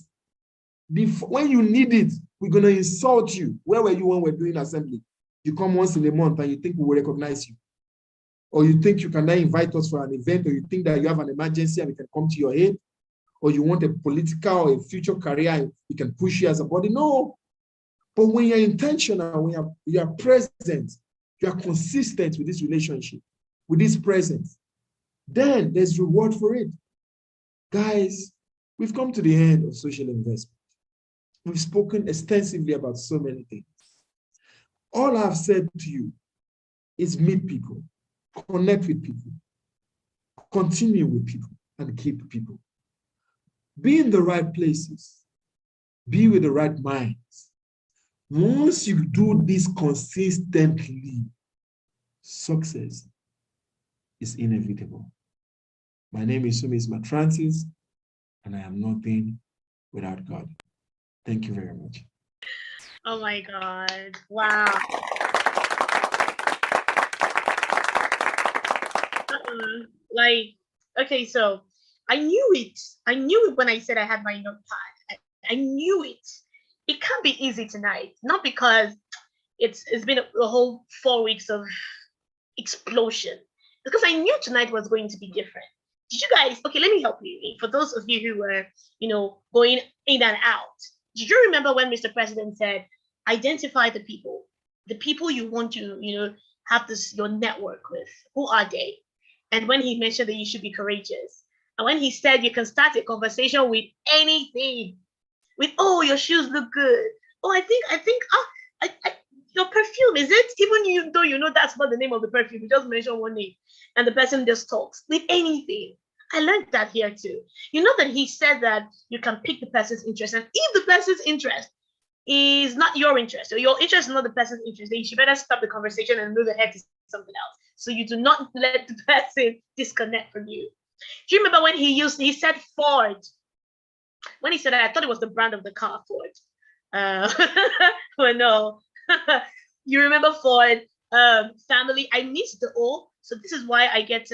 When you need it, we're going to insult you. Where were you when we're doing assembly? You come once in a month and you think we will recognize you. Or you think you can now invite us for an event, or you think that you have an emergency and we can come to your aid, or you want a political or a future career and we can push you as a body. No. But when you're intentional, when you are present, you are consistent with this relationship, with this presence, then there's reward for it. Guys, we've come to the end of social investment. We've spoken extensively about so many things. All I've said to you is meet people, connect with people, continue with people, and keep people. Be in the right places, be with the right minds. Once you do this consistently, success is inevitable. My name is Sumis Matransis, and I am nothing without God. Thank you very much. Oh my God. Wow. Okay, so I knew it. I knew it when I said I had my notepad. I knew it. It can't be easy tonight. Not because it's been a whole 4 weeks of explosion. Because I knew tonight was going to be different. Did you guys, okay, let me help you. For those of you who were, going in and out, did you remember when Mr. President said, identify the people you want to, have your network with? Who are they? And when he mentioned that you should be courageous. And when he said you can start a conversation with anything, with, oh, your shoes look good. Oh, I think, your perfume, is it? Even though you know that's not the name of the perfume, you just mention one name and the person just talks with anything. I learned that here too. You know that he said that you can pick the person's interest, and if the person's interest is not your interest, or your interest is not the person's interest, then you should better stop the conversation and move ahead to something else. So you do not let the person disconnect from you. Do you remember when he said Ford? When he said that, I thought it was the brand of the car, Ford. But no. You remember Ford, family. I missed the O, so this is why I get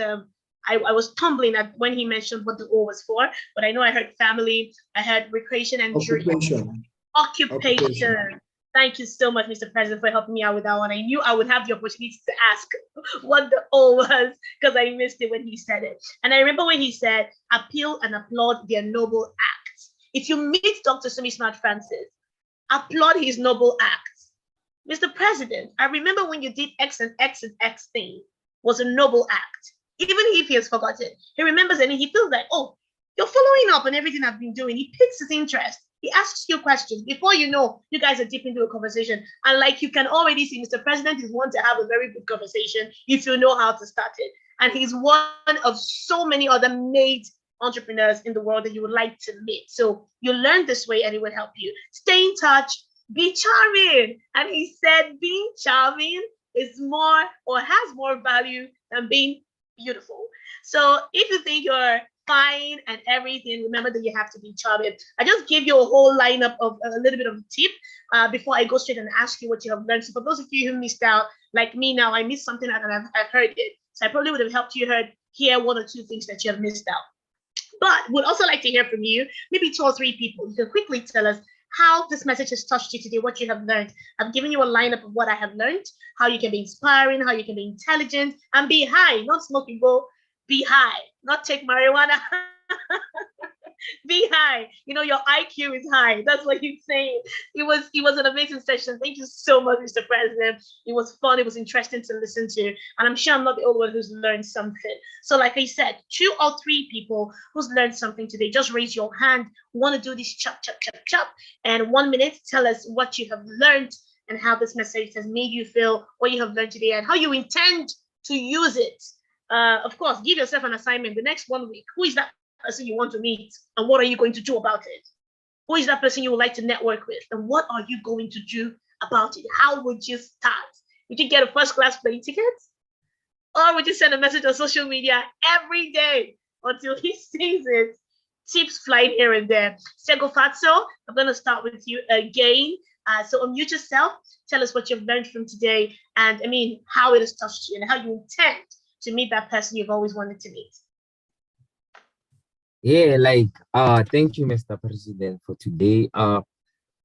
I was tumbling at when he mentioned what the O was for, but I know I heard family, I heard recreation and occupation. Thank you so much, Mr. President, for helping me out with that one. I knew I would have the opportunity to ask what the O was because I missed it when he said it. And I remember when he said, appeal and applaud their noble acts. If you meet Dr. Sumi Smart Francis, applaud his noble acts. Mr. President, I remember when you did X and X and X thing was a noble act. Even if he has forgotten, he remembers and he feels like, oh, you're following up on everything I've been doing. He picks his interest. He asks you questions. Before you know, you guys are deep into a conversation. And like you can already see, Mr. President is one to have a very good conversation if you know how to start it. And he's one of so many other made entrepreneurs in the world that you would like to meet. So you learn this way and it will help you. Stay in touch, be charming. And he said being charming is more or has more value than being beautiful. So if you think you're fine and everything, remember that you have to be charming. I just gave you a whole lineup of a little bit of a tip before I go straight and ask you what you have learned. So for those of you who missed out, like me now, I missed something and I've heard it. So I probably would have helped you hear one or two things that you have missed out. But would also like to hear from you, maybe 2 or 3 people. You can quickly tell us how this message has touched you today, what you have learned. I've given you a lineup of what I have learned, how you can be inspiring, how you can be intelligent, and be high, not smoking, go be high, not take marijuana. Be high. Your IQ is high. That's what he's saying. It was an amazing session. Thank you so much, Mr. President. It was fun. It was interesting to listen to. And I'm sure I'm not the only one who's learned something. So like I said, 2 or 3 people who's learned something today, just raise your hand. Want to do this chop, chop, chop, chop. And 1 minute, tell us what you have learned and how this message has made you feel, what you have learned today, and how you intend to use it. Of course, give yourself an assignment the next 1 week. Who is that person you want to meet, and what are you going to do about it? Who is that person you would like to network with? And what are you going to do about it? How would you start? Would you get a first class plane ticket? Or would you send a message on social media every day until he sees it? Tips flying here and there. Sego Fatso, I'm going to start with you again. So unmute yourself. Tell us what you've learned from today, and I mean how it has touched you and how you intend to meet that person you've always wanted to meet. Yeah, like thank you, Mr. President, for today.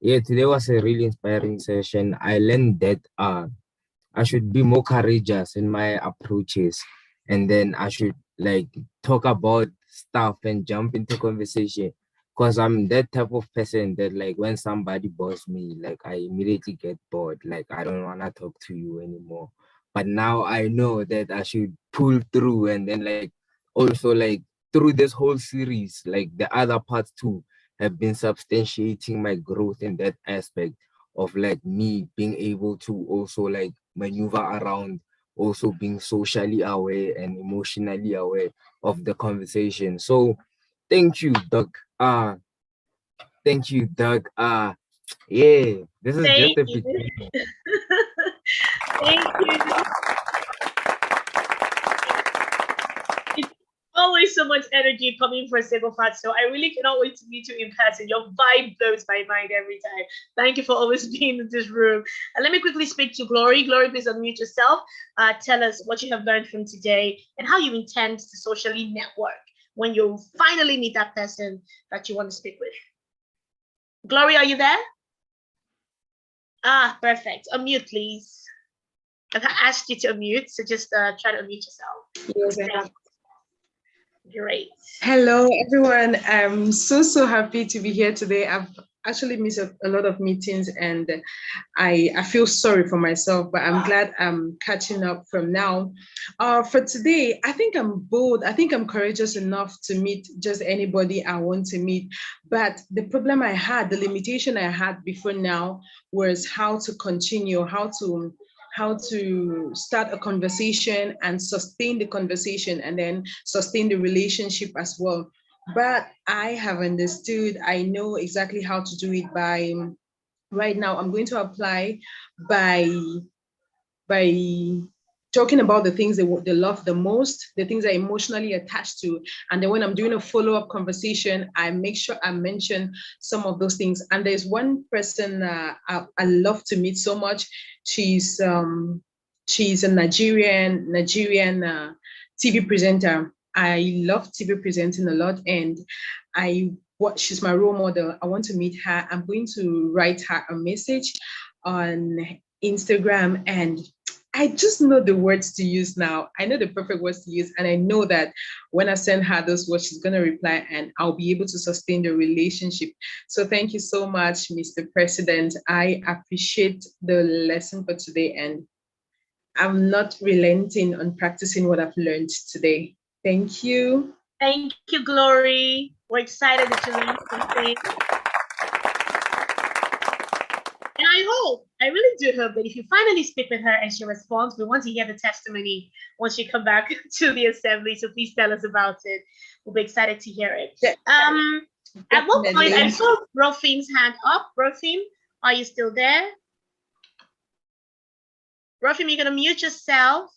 Yeah, today was a really inspiring session. I learned that I should be more courageous in my approaches, and then I should like talk about stuff and jump into conversation, because I'm that type of person that like when somebody bores me, like I immediately get bored, like I don't want to talk to you anymore. But now I know that I should pull through, and then like also like through this whole series, like the other parts too have been substantiating my growth in that aspect of like me being able to also like maneuver around, also being socially aware and emotionally aware of the conversation. So thank you, Doug. Thank you, Doug. Yeah, this is just Thank a you. beginning. Thank you. It's always so much energy coming from Sego Fat. So I really cannot wait to meet you in person. Your vibe blows my mind every time. Thank you for always being in this room. And let me quickly speak to Glory. Glory, please unmute yourself. Tell us what you have learned from today and how you intend to socially network when you finally meet that person that you want to speak with. Glory, are you there? Perfect. Unmute, please. I've asked you to unmute, so just try to unmute yourself. Yes, I have. Great. Hello, everyone. I'm so happy to be here today. I've actually missed a lot of meetings, and I feel sorry for myself, but I'm glad I'm catching up from now. For today, I think I'm bold. I think I'm courageous enough to meet just anybody I want to meet. But the problem I had, the limitation I had before now was how to continue, how to start a conversation and sustain the conversation, and then sustain the relationship as well. But I have understood, I know exactly how to do it by right now. I'm going to apply by talking about the things they love the most, the things they're emotionally attached to. And then when I'm doing a follow-up conversation, I make sure I mention some of those things. And there's one person I love to meet so much. She's a Nigerian TV presenter. I love TV presenting a lot, and she's my role model. I want to meet her. I'm going to write her a message on Instagram, and I just know the words to use now. I know the perfect words to use, and I know that when I send her those words, she's going to reply, and I'll be able to sustain the relationship. So thank you so much, Mr. President. I appreciate the lesson for today, and I'm not relenting on practicing what I've learned today. Thank you. Thank you, Glory. We're excited that you learned something. And I really do hope that if you finally speak with her and she responds, we want to hear the testimony once you come back to the assembly. So please tell us about it. We'll be excited to hear it. At one point, I saw Rofim's hand up. Rofim, are you still there? Rofim, you're going to mute yourself.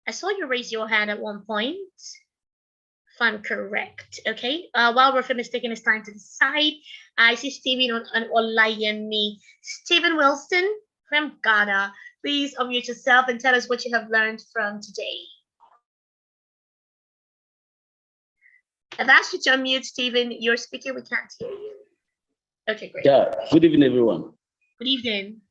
I saw you raise your hand at one point, if I'm correct. Okay. While Rofim is taking his time to decide, I see Stephen on Olayemi. Stephen Wilson from Ghana. Please unmute yourself and tell us what you have learned from today. I've asked you to unmute, Stephen. You're speaking. We can't hear you. Okay, great. Yeah. Good evening, everyone. Good evening.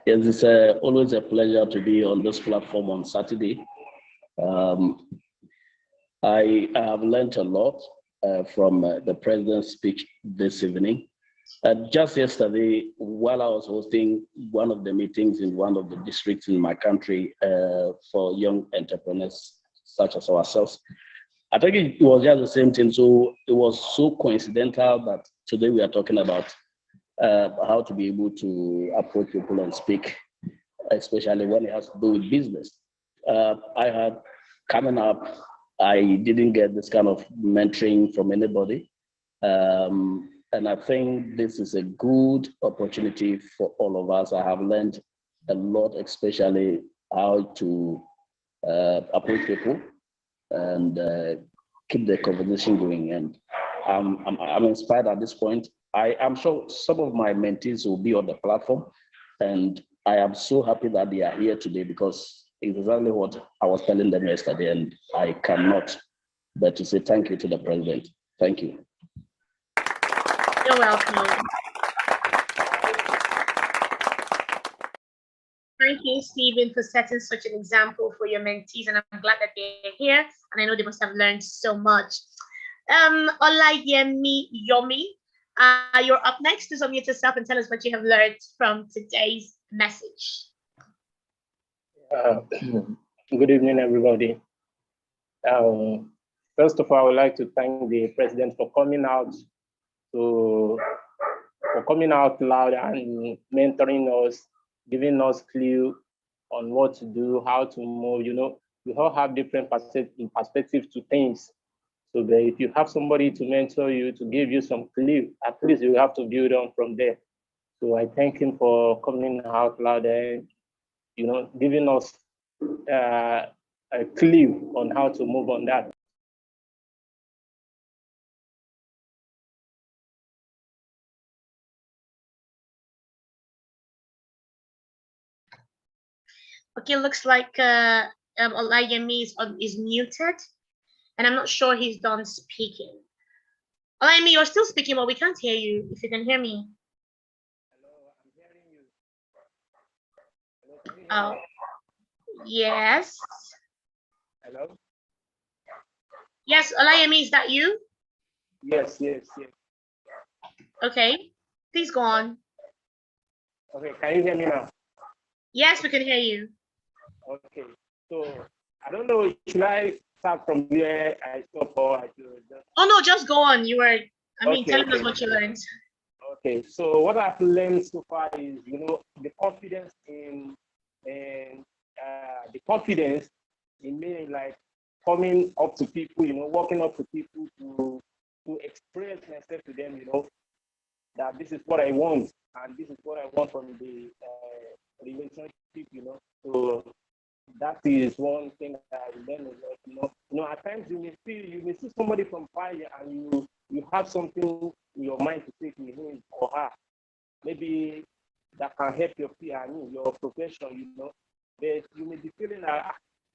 Yes, it's always a pleasure to be on this platform on Saturday. I have learned a lot from the president's speech this evening. Just yesterday, while I was hosting one of the meetings in one of the districts in my country for young entrepreneurs such as ourselves, I think it was just the same thing. So it was so coincidental that today we are talking about how to be able to approach people and speak, especially when it has to do with business. I had coming up, I didn't get this kind of mentoring from anybody. And I think this is a good opportunity for all of us. I have learned a lot, especially how to approach people and keep the conversation going. And I'm inspired at this point. I'm sure some of my mentees will be on the platform, and I am so happy that they are here today because it's exactly what I was telling them yesterday, and I cannot but to say thank you to the president. Thank you. You're welcome. Thank you, Stephen, for setting such an example for your mentees, and I'm glad that they're here, and I know they must have learned so much. Olayemi Yomi, you're up next. Please unmute yourself and tell us what you have learned from today's message. Good evening, everybody. First of all, I would like to thank the president for coming out loud and mentoring us, giving us clue on what to do, how to move. You know, we all have different perspectives to things. So if you have somebody to mentor you, to give you some clue, at least you have to build on from there. So I thank him for coming out loud and, you know, giving us a clue on how to move on that. Okay, looks like Olayemi is muted, and I'm not sure he's done speaking. Olayemi, you're still speaking, but we can't hear you. If you can hear me. Hello, I'm hearing you. Hello, Yes. Hello? Yes, Olayemi, is that you? Yes. Okay, please go on. Okay, can you hear me now? Yes, we can hear you. Okay, so I don't know, should I start from where I stopped or I should just... Oh no, just go on. You were, telling us what you learned. Okay, so what I've learned so far is, you know, the confidence in me, like coming up to people, you know, walking up to people to express myself to them, you know, that this is what I want and this is what I want from the relationship, you know. So that is one thing that I learned a lot, you know. You know, at times you may see somebody from fire and you have something in your mind to say to him or her, maybe that can help your profession, you know. But you may be feeling like,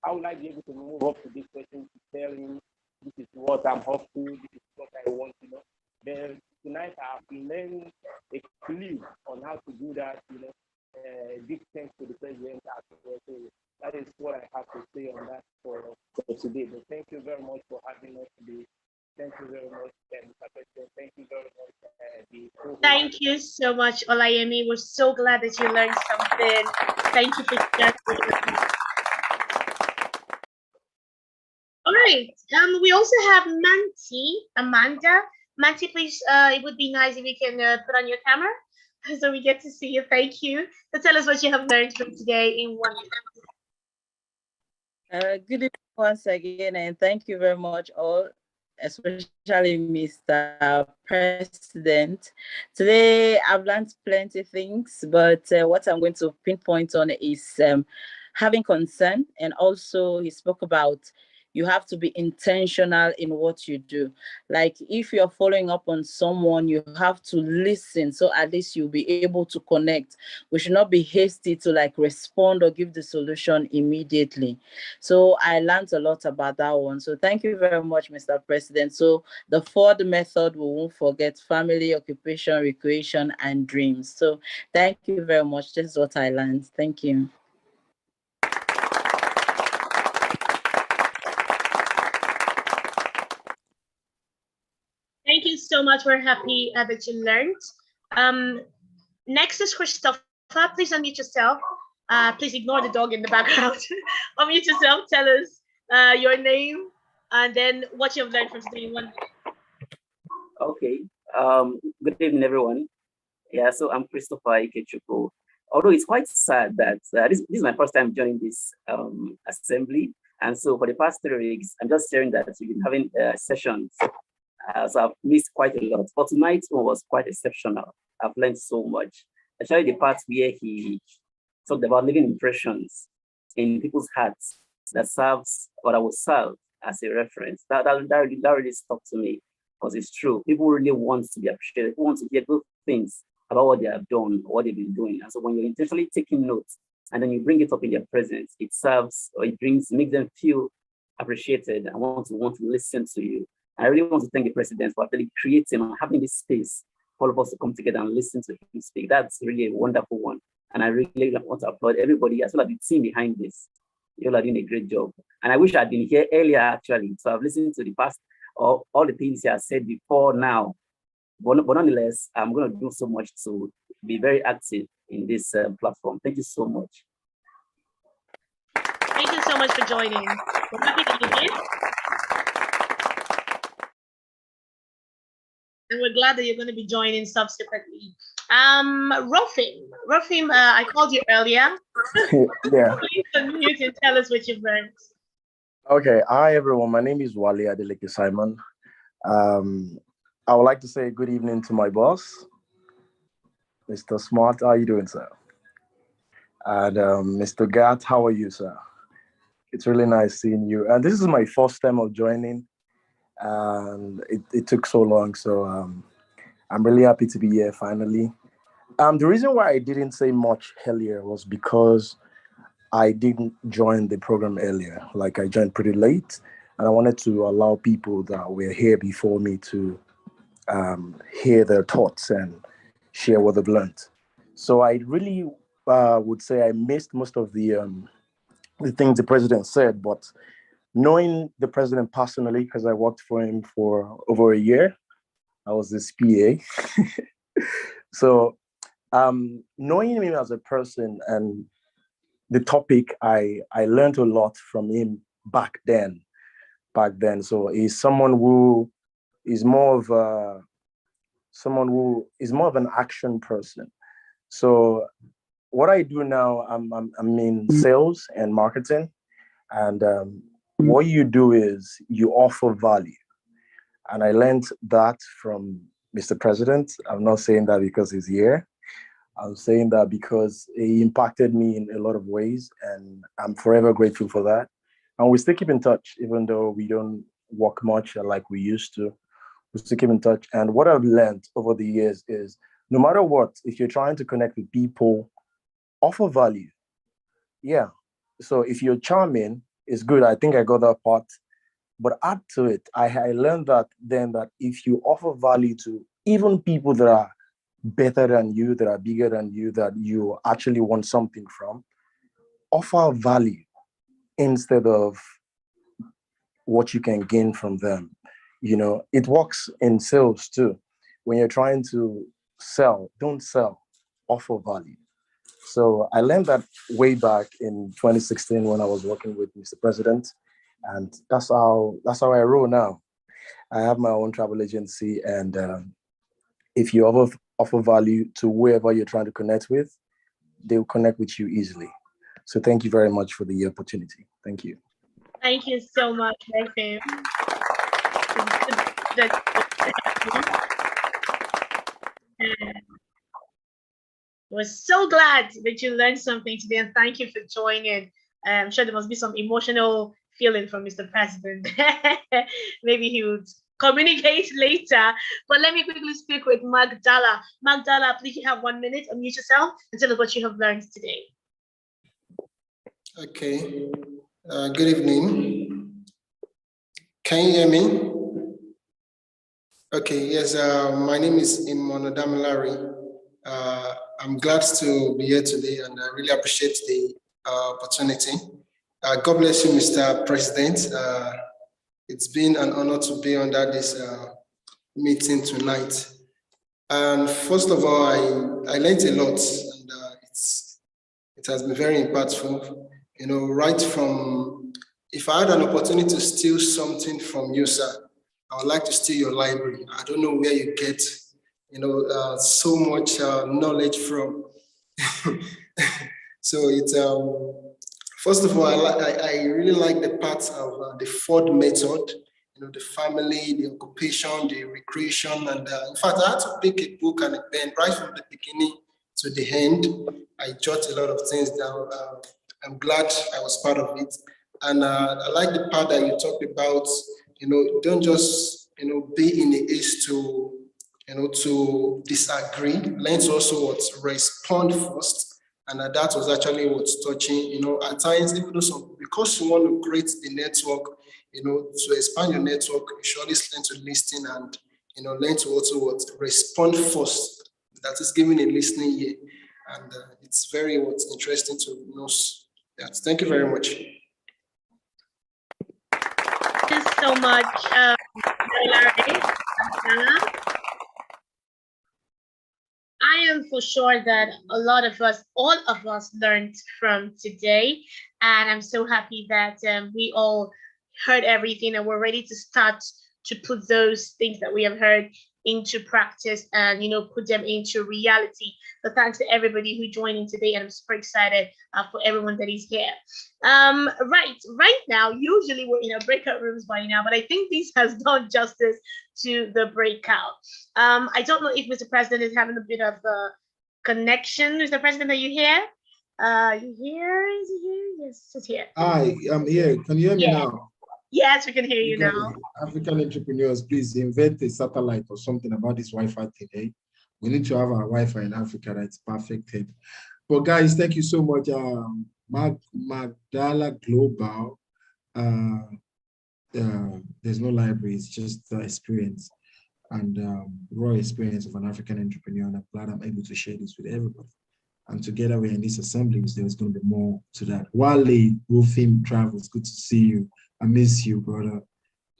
how will I be able to move up to this person to tell him this is what I'm up to, this is what I want, you know. Then tonight I've learned a clue on how to do that, you know. Big thanks to the president as well. So that is what I have to say on that for today. But thank you very much for having us today. Thank you very much, Mr. President. Thank you very much. Thank you so much, Olayemi. We're so glad that you learned something. Thank you for sharing. All right. We also have Amanda. Manti, please, it would be nice if you can put on your camera so we get to see you. Thank you. So tell us what you have learned from today in 1 minute. Good evening once again, and thank you very much all, especially Mr. President. Today, I've learned plenty of things, but what I'm going to pinpoint on is having concern, and also he spoke about you have to be intentional in what you do. Like if you're following up on someone, you have to listen, so at least you'll be able to connect. We should not be hasty to like respond or give the solution immediately. So I learned a lot about that one. So thank you very much, Mr. President. So the fourth method, we won't forget: family, occupation, recreation, and dreams. So thank you very much. This is what I learned. Thank you. Thank you so much. We're happy that you learned. Next is Christopher. Please unmute yourself. Please ignore the dog in the background. Unmute yourself. Tell us your name and then what you've learned from today in 1 minute. Okay. Good evening, everyone. Yeah, so I'm Christopher Ikechukwu. Although it's quite sad that this is my first time joining this assembly. And so for the past 3 weeks, I'm just sharing that we've been having sessions So I've missed quite a lot. But tonight's one was quite exceptional. I've learned so much, especially the part where he talked about leaving impressions in people's hearts that serves or that will serve as a reference. That really stuck to me because it's true. People really want to be appreciated. People want to hear good things about what they have done or what they've been doing. And so when you're intentionally taking notes and then you bring it up in their presence, it serves or it makes them feel appreciated and want to listen to you. And I really want to thank the president for actually creating and having this space for all of us to come together and listen to him speak. That's really a wonderful one. And I really want to applaud everybody as well as the team behind this. You all are doing a great job. And I wish I'd been here earlier, actually. So I've listened to the past, all the things he has said before now. But nonetheless, I'm going to do so much to be very active in this platform. Thank you so much. Thank you so much for joining. We're happy that you're here. And we're glad that you're going to be joining subsequently. Rofim, I called you earlier. Yeah. Please unmute and tell us what you've learned. Okay. Hi, everyone. My name is Wale Adeleke Simon. I would like to say good evening to my boss, Mr. Smart. How are you doing, sir? And Mr. Gat, how are you, sir? It's really nice seeing you. And this is my first time of joining, and it took so long. So I'm really happy to be here finally. The reason why I didn't say much earlier was because I didn't join the program earlier. Like, I joined pretty late, and I wanted to allow people that were here before me to hear their thoughts and share what they've learned. So I really would say I missed most of the things the president said, but knowing the president personally, because I worked for him for over a year, I was his PA. So knowing him as a person and the topic, I learned a lot from him back then. So he's someone who is more of an action person. So what I do now, I'm in sales and marketing, and what you do is you offer value. And I learned that from Mr. President. I'm not saying that because he's here. I'm saying that because he impacted me in a lot of ways, and I'm forever grateful for that. And we still keep in touch, even though we don't work much like we used to. We still keep in touch. And what I've learned over the years is no matter what, if you're trying to connect with people, offer value. Yeah. So if you're charming, it's good. I think I got that part. But add to it, I learned that if you offer value to even people that are better than you, that are bigger than you, that you actually want something from, offer value instead of what you can gain from them. You know, it works in sales too. When you're trying to sell, don't sell, offer value. So I learned that way back in 2016 when I was working with Mr. President, and that's how I roll now. I have my own travel agency, and if you offer value to whoever you're trying to connect with, they'll connect with you easily. So thank you very much for the opportunity. Thank you. Thank you so much, Rofim. We're so glad that you learned something today, and thank you for joining. I'm sure there must be some emotional feeling from Mr. President. Maybe he would communicate later. But let me quickly speak with Magdala. Magdala, please, you have 1 minute. Unmute yourself and tell us what you have learned today. Okay. Good evening. Can you hear me? Okay. Yes. My name is Imon Damilari. I'm glad to be here today, and I really appreciate the opportunity. God bless you, Mr. President. It's been an honor to be under this meeting tonight. And first of all, I learned a lot, and it has been very impactful. You know, right from, if I had an opportunity to steal something from you, sir, I would like to steal your library. I don't know where you get, so much knowledge from. So it's first of all, I really like the part of the Ford method. the family, the occupation, the recreation. And in fact, I had to pick a book and a pen right from the beginning to the end. I jot a lot of things down. I'm glad I was part of it. And I like the part that you talked about, don't just, be in a haste to disagree. Learn to also respond first. And that was actually what's touching, at times, even though because you want to create the network, to expand your network, you should always learn to listen and, learn to also respond first. That is giving a listening ear. And it's very interesting to know that. Thank you very much. Thank you so much, I am for sure that a lot of us, all of us, learned from today, and I'm so happy that we all heard everything and we're ready to start to put those things that we have heard into practice and put them into reality. So thanks to everybody who joined in today, and I'm super excited for everyone that is here. Right now, usually we're in our breakout rooms by now, but I think this has done justice to the breakout. I don't know if Mr. President is having a bit of a connection. Mr. President, are you here? You here? Is he here? Yes, he's here. Hi, I'm here. Can you hear me now? Yes, we can hear you now. African entrepreneurs, please invent a satellite or something about this Wi-Fi today. We need to have our Wi-Fi in Africa that's perfected. But guys, thank you so much. Magdala Global. There's no library, it's just experience and raw experience of an African entrepreneur. And I'm glad I'm able to share this with everybody. And together we're in this assembly, so there's going to be more to that. Wale, Wolfim Travels, good to see you. I miss you, brother.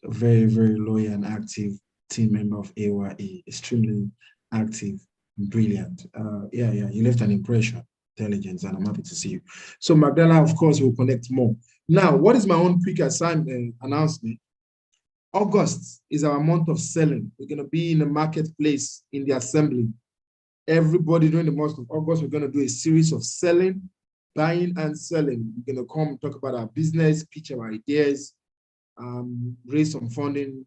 A very, very loyal and active team member of A.Y.E. Extremely active and brilliant. You left an impression, intelligence, and I'm happy to see you. So Magdala, of course, will connect more. Now, what is my own quick assignment announcement? August is our month of selling. We're going to be in the marketplace in the assembly. Everybody during the month of August, we're going to do a series of selling, buying and selling. We're going to come talk about our business, pitch our ideas, raise some funding,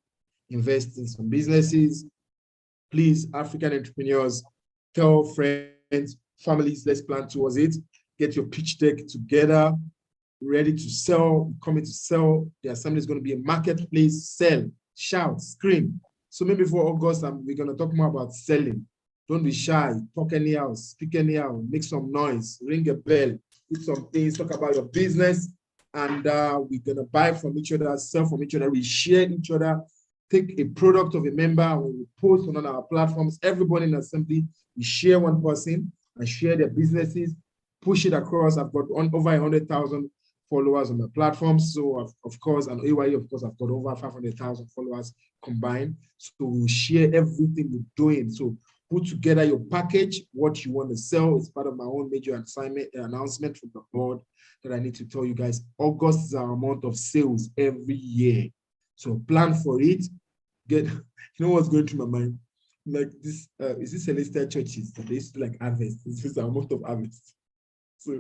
invest in some businesses. Please, African entrepreneurs, tell friends, families, let's plan towards it. Get your pitch deck together, ready to sell, coming to sell. The assembly is going to be a marketplace, sell, shout, scream. So maybe for August, we're going to talk more about selling. Don't be shy, talk anyhow, speak anyhow, make some noise, ring a bell, put some things, talk about your business, and we're gonna buy from each other, sell from each other, we share each other, take a product of a member, and we post on our platforms, everybody in the assembly, we share one person and share their businesses, push it across. I've got over 100,000 followers on my platforms. So of course, and A.Y.E, of course, I've got over 500,000 followers combined. So we'll share everything we're doing. So put together your package, what you want to sell. It's part of my own major announcement from the board that I need to tell you guys. August is our month of sales every year. So plan for it. You know what's going through my mind? Like this, is this Celestial churches that they used to like harvest? This is our month of harvest. So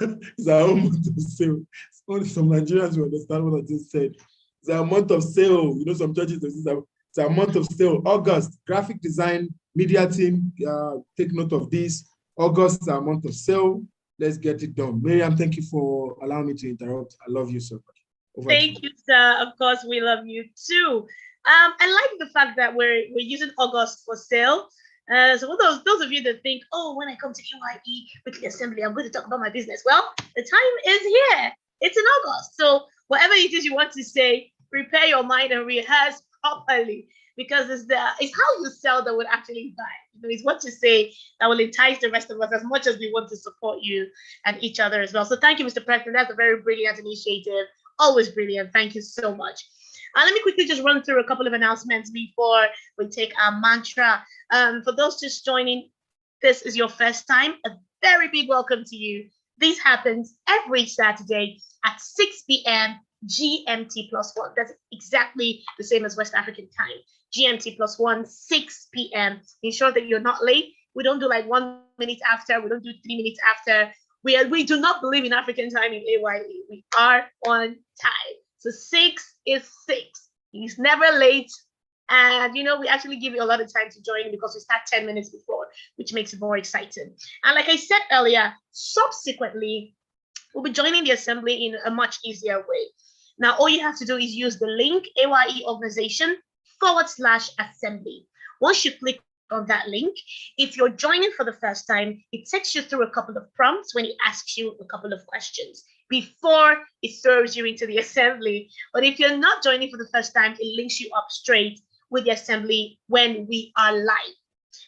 it's our own month of sale. Only some Nigerians will understand what I just said. It's our month of sale. Some churches, it's our month of sale. August, graphic design, media team, take note of this. August is our month of sale. Let's get it done. Miriam, thank you for allowing me to interrupt. I love you so much. Thank you, sir. Of course, we love you too. I like the fact that we're using August for sale. So for those of you that think, oh, when I come to A.Y.E Weekly Assembly, I'm going to talk about my business. Well, the time is here. It's in August. So whatever it is you want to say, prepare your mind and rehearse properly, because it's how you sell that will actually buy. It's what you say that will entice the rest of us as much as we want to support you and each other as well. So thank you, Mr. President. That's a very brilliant initiative. Always brilliant. Thank you so much. Let me quickly just run through a couple of announcements before we take our mantra. For those just joining, this is your first time, a very big welcome to you. This happens every Saturday at 6 p.m. GMT +1. That's exactly the same as West African time. GMT +1, 6 p.m. Ensure that you're not late. We don't do like 1 minute after. We don't do 3 minutes after. We do not believe in African time in A.Y.E. We are on time. So 6 is 6. He's never late. And we actually give you a lot of time to join because we start 10 minutes before, which makes it more exciting. And like I said earlier, subsequently, we'll be joining the assembly in a much easier way. Now, all you have to do is use the link A.Y.E organization/assembly. Once you click on that link, if you're joining for the first time, it takes you through a couple of prompts when it asks you a couple of questions before it throws you into the assembly. But if you're not joining for the first time, it links you up straight with the assembly when we are live.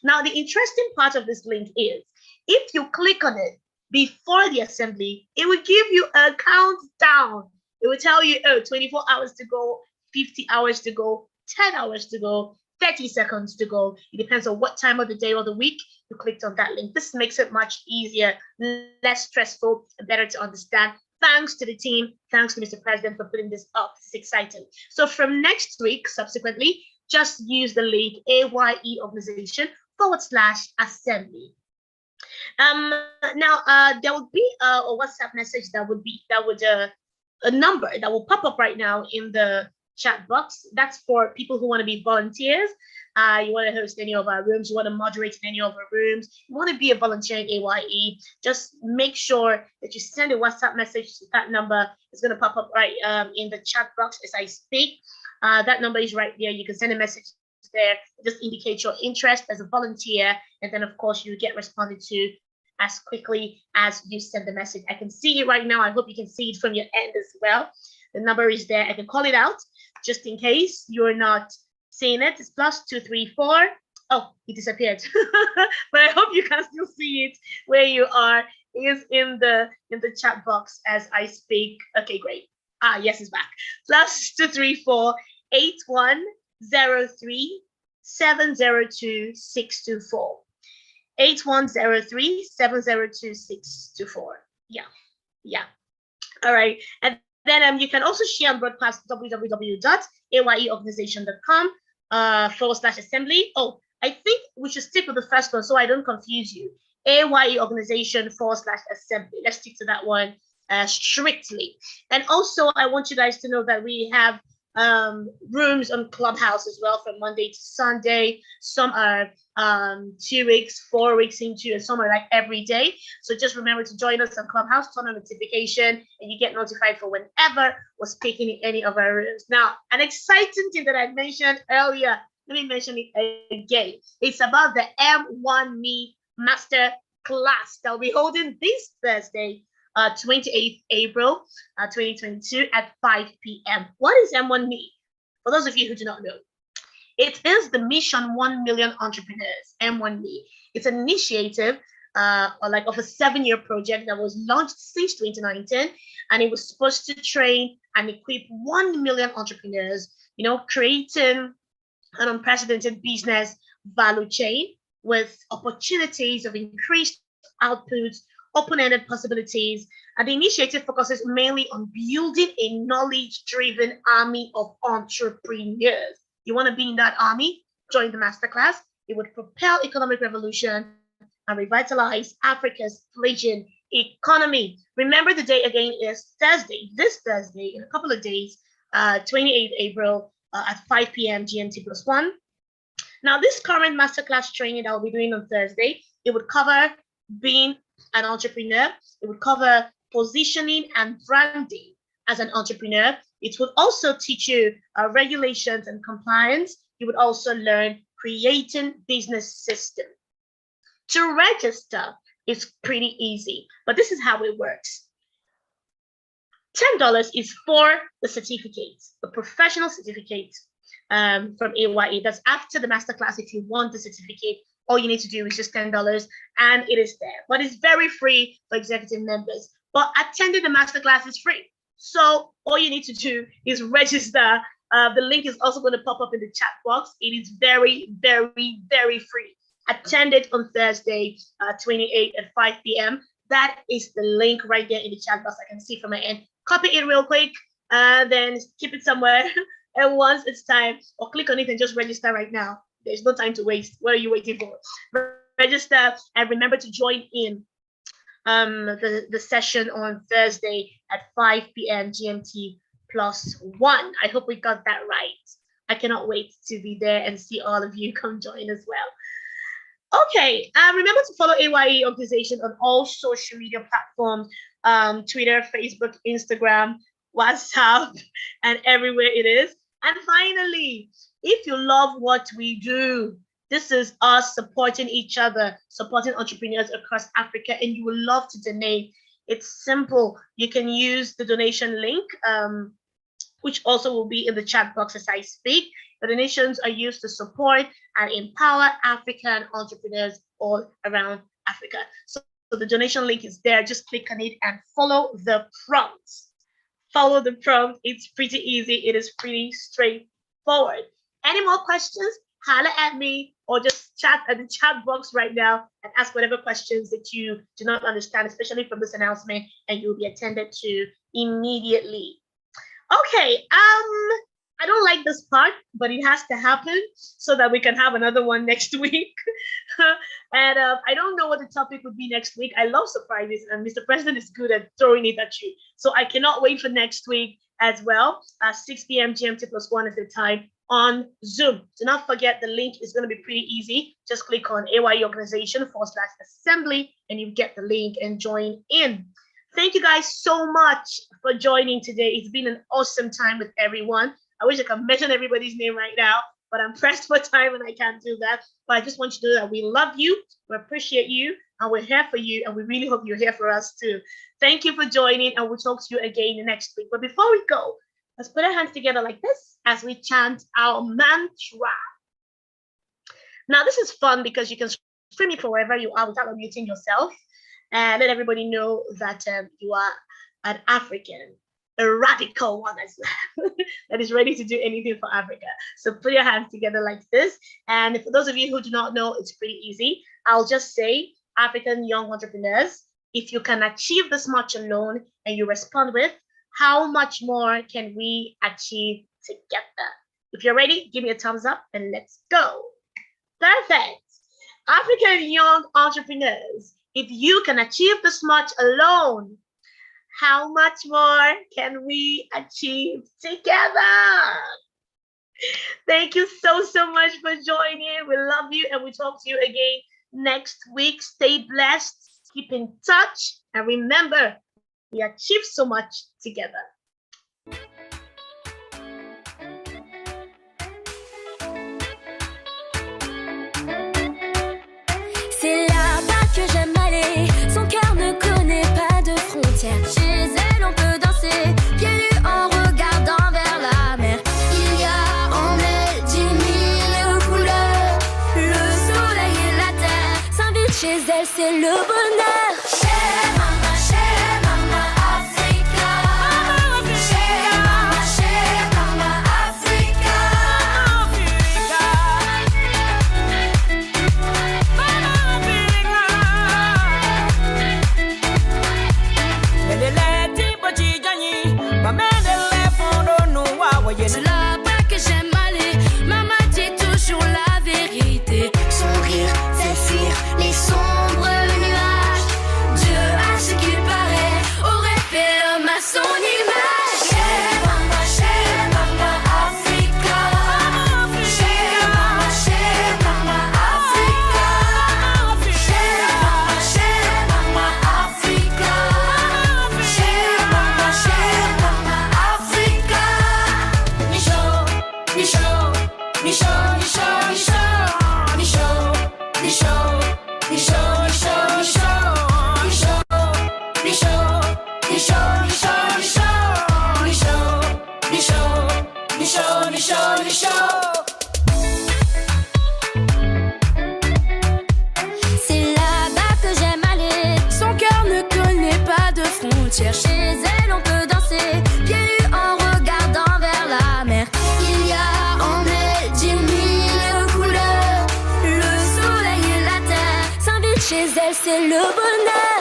Now, the interesting part of this link is if you click on it before the assembly, it will give you a countdown. It will tell you, 24 hours to go, 50 hours to go, 10 hours to go, 30 seconds to go. It depends on what time of the day or the week you clicked on that link. This makes it much easier, less stressful, and better to understand. Thanks to the team. Thanks to Mr. President for putting this up. It's exciting. So from next week, subsequently, just use the link A.Y.E organization/assembly. Now, there would be a WhatsApp message that would a number that will pop up right now in the chat box. That's for people who want to be volunteers. You want to host any of our rooms, you want to moderate in any of our rooms, you want to be a volunteer in A.Y.E, just make sure that you send a WhatsApp message to that number. It's going to pop up right in the chat box as I speak. That number is right there. You can send a message there. Just indicate your interest as a volunteer, and then of course you get responded to as quickly as you send the message. I can see it right now. I hope you can see it from your end as well. The number is there. I can call it out just in case you're not seeing it. It's +234. Oh, it disappeared. But I hope you can still see it where you are. It is in the chat box as I speak. Okay, great. Yes, it's back. +234 8103 702 624. 8103 702 624. Yeah. All right. And then you can also share and broadcast www.ayyeorganization.com /assembly. Oh, I think we should stick with the first one so I don't confuse you. A.Y.E organization /assembly. Let's stick to that one strictly. And also, I want you guys to know that we have rooms on Clubhouse as well from Monday to Sunday. Some are 2 weeks, 4 weeks into, and some are like every day. So just remember to join us on Clubhouse, turn on notification, and you get notified for whenever we're speaking in any of our rooms. Now, an exciting thing that I mentioned earlier, let me mention it again. It's about the M1Me Master Class that we'll be holding this Thursday, 28th April 2022 at 5 p.m. What is M1Me? For those of you who do not know, it is the Mission 1 Million Entrepreneurs, M1Me. It's an initiative of a 7-year project that was launched since 2019, and it was supposed to train and equip 1 million entrepreneurs, creating an unprecedented business value chain with opportunities of increased outputs, open-ended possibilities. And the initiative focuses mainly on building a knowledge-driven army of entrepreneurs. You want to be in that army? Join the masterclass. It would propel economic revolution and revitalize Africa's fledgling economy. Remember, the date again is Thursday, this Thursday, in a couple of days, 28th April at 5 p.m. GMT +1. Now, this current masterclass training that I'll be doing on Thursday, it would cover being an entrepreneur. It would cover positioning and branding as an entrepreneur. It would also teach you regulations and compliance. You would also learn creating business systems. To register is pretty easy, but this is how it works. $10 is for the certificate, the professional certificate from A.Y.E. That's after the masterclass. If you want the certificate, all you need to do is just $10 and it is there. But it's very free for executive members. But attending the masterclass is free. So all you need to do is register. The link is also going to pop up in the chat box. It is very, very, very free. Attend it on Thursday, 28 at 5 p.m. That is the link right there in the chat box. I can see from my end. Copy it real quick, then keep it somewhere. And once it's time, or click on it and just register right now. There's no time to waste. What are you waiting for? Register and remember to join in the session on Thursday at 5 p.m. GMT +1. I hope we got that right. I cannot wait to be there and see all of you come join as well. Okay, remember to follow A.Y.E organization on all social media platforms, Twitter, Facebook, Instagram, WhatsApp, and everywhere it is. And finally, if you love what we do, this is us supporting each other, supporting entrepreneurs across Africa, and you would love to donate. It's simple. You can use the donation link, which also will be in the chat box as I speak. The donations are used to support and empower African entrepreneurs all around Africa. So the donation link is there. Just click on it and follow the prompts. Follow the prompt. It's pretty easy. It is pretty straightforward. Any more questions? Holla at me or just chat at the chat box right now and ask whatever questions that you do not understand, especially from this announcement, and you'll be attended to immediately. Okay, I don't like this part, but it has to happen so that we can have another one next week. And I don't know what the topic would be next week. I love surprises, and Mr. President is good at throwing it at you. So I cannot wait for next week as well. 6 p.m. GMT plus 1 is the time on Zoom. Do not forget, the link is going to be pretty easy. Just click on A.Y.E organization/assembly and you get the link and join in. Thank you guys so much for joining today. It's been an awesome time with everyone. I wish I could mention everybody's name right now, but I'm pressed for time and I can't do that. But I just want you to know that we love you, we appreciate you, and we're here for you, and we really hope you're here for us too. Thank you for joining, and we'll talk to you again next week. But before we go, let's put our hands together like this as we chant our mantra. Now, this is fun because you can stream it from wherever you are without muting yourself, and let everybody know that you are an African, a radical one as well, that is ready to do anything for Africa. So put your hands together like this. And for those of you who do not know, it's pretty easy. I'll just say, African young entrepreneurs, if you can achieve this much alone, and you respond with, how much more can we achieve together? If you're ready, give me a thumbs up and let's go. Perfect. African young entrepreneurs, if you can achieve this much alone, how much more can we achieve together? Thank you so much for joining. We love you, and we talk to you again next week. Stay blessed, keep in touch, and remember, we achieve so much together. C'est là-bas que j'aime aller. Son cœur ne connaît pas de frontières. Chez elle, on peut danser, pieds nus en regardant vers la mer. Il y a en elle 10 000 couleurs. Le soleil et la terre s'invitent chez elle, c'est le bonheur. Chez Mama Africa. Chez Mama Africa. C'est là-bas que j'aime aller. Maman dit toujours la vérité. Son rire fait fuir les sombres nuages. Dieu, à ce qu'il paraît, aurait fait l'homme à son image. Chez Mama Africa. Chez Mama Africa. Chez Mama Africa. Chez Mama Africa. C'est là-bas que j'aime aller. Son cœur ne connaît pas de frontières. Chez elle, on peut danser, pieds nus en regardant vers la mer. Il y a en elle 10 000 couleurs. Le soleil et la terre s'invitent chez elle, c'est le bonheur.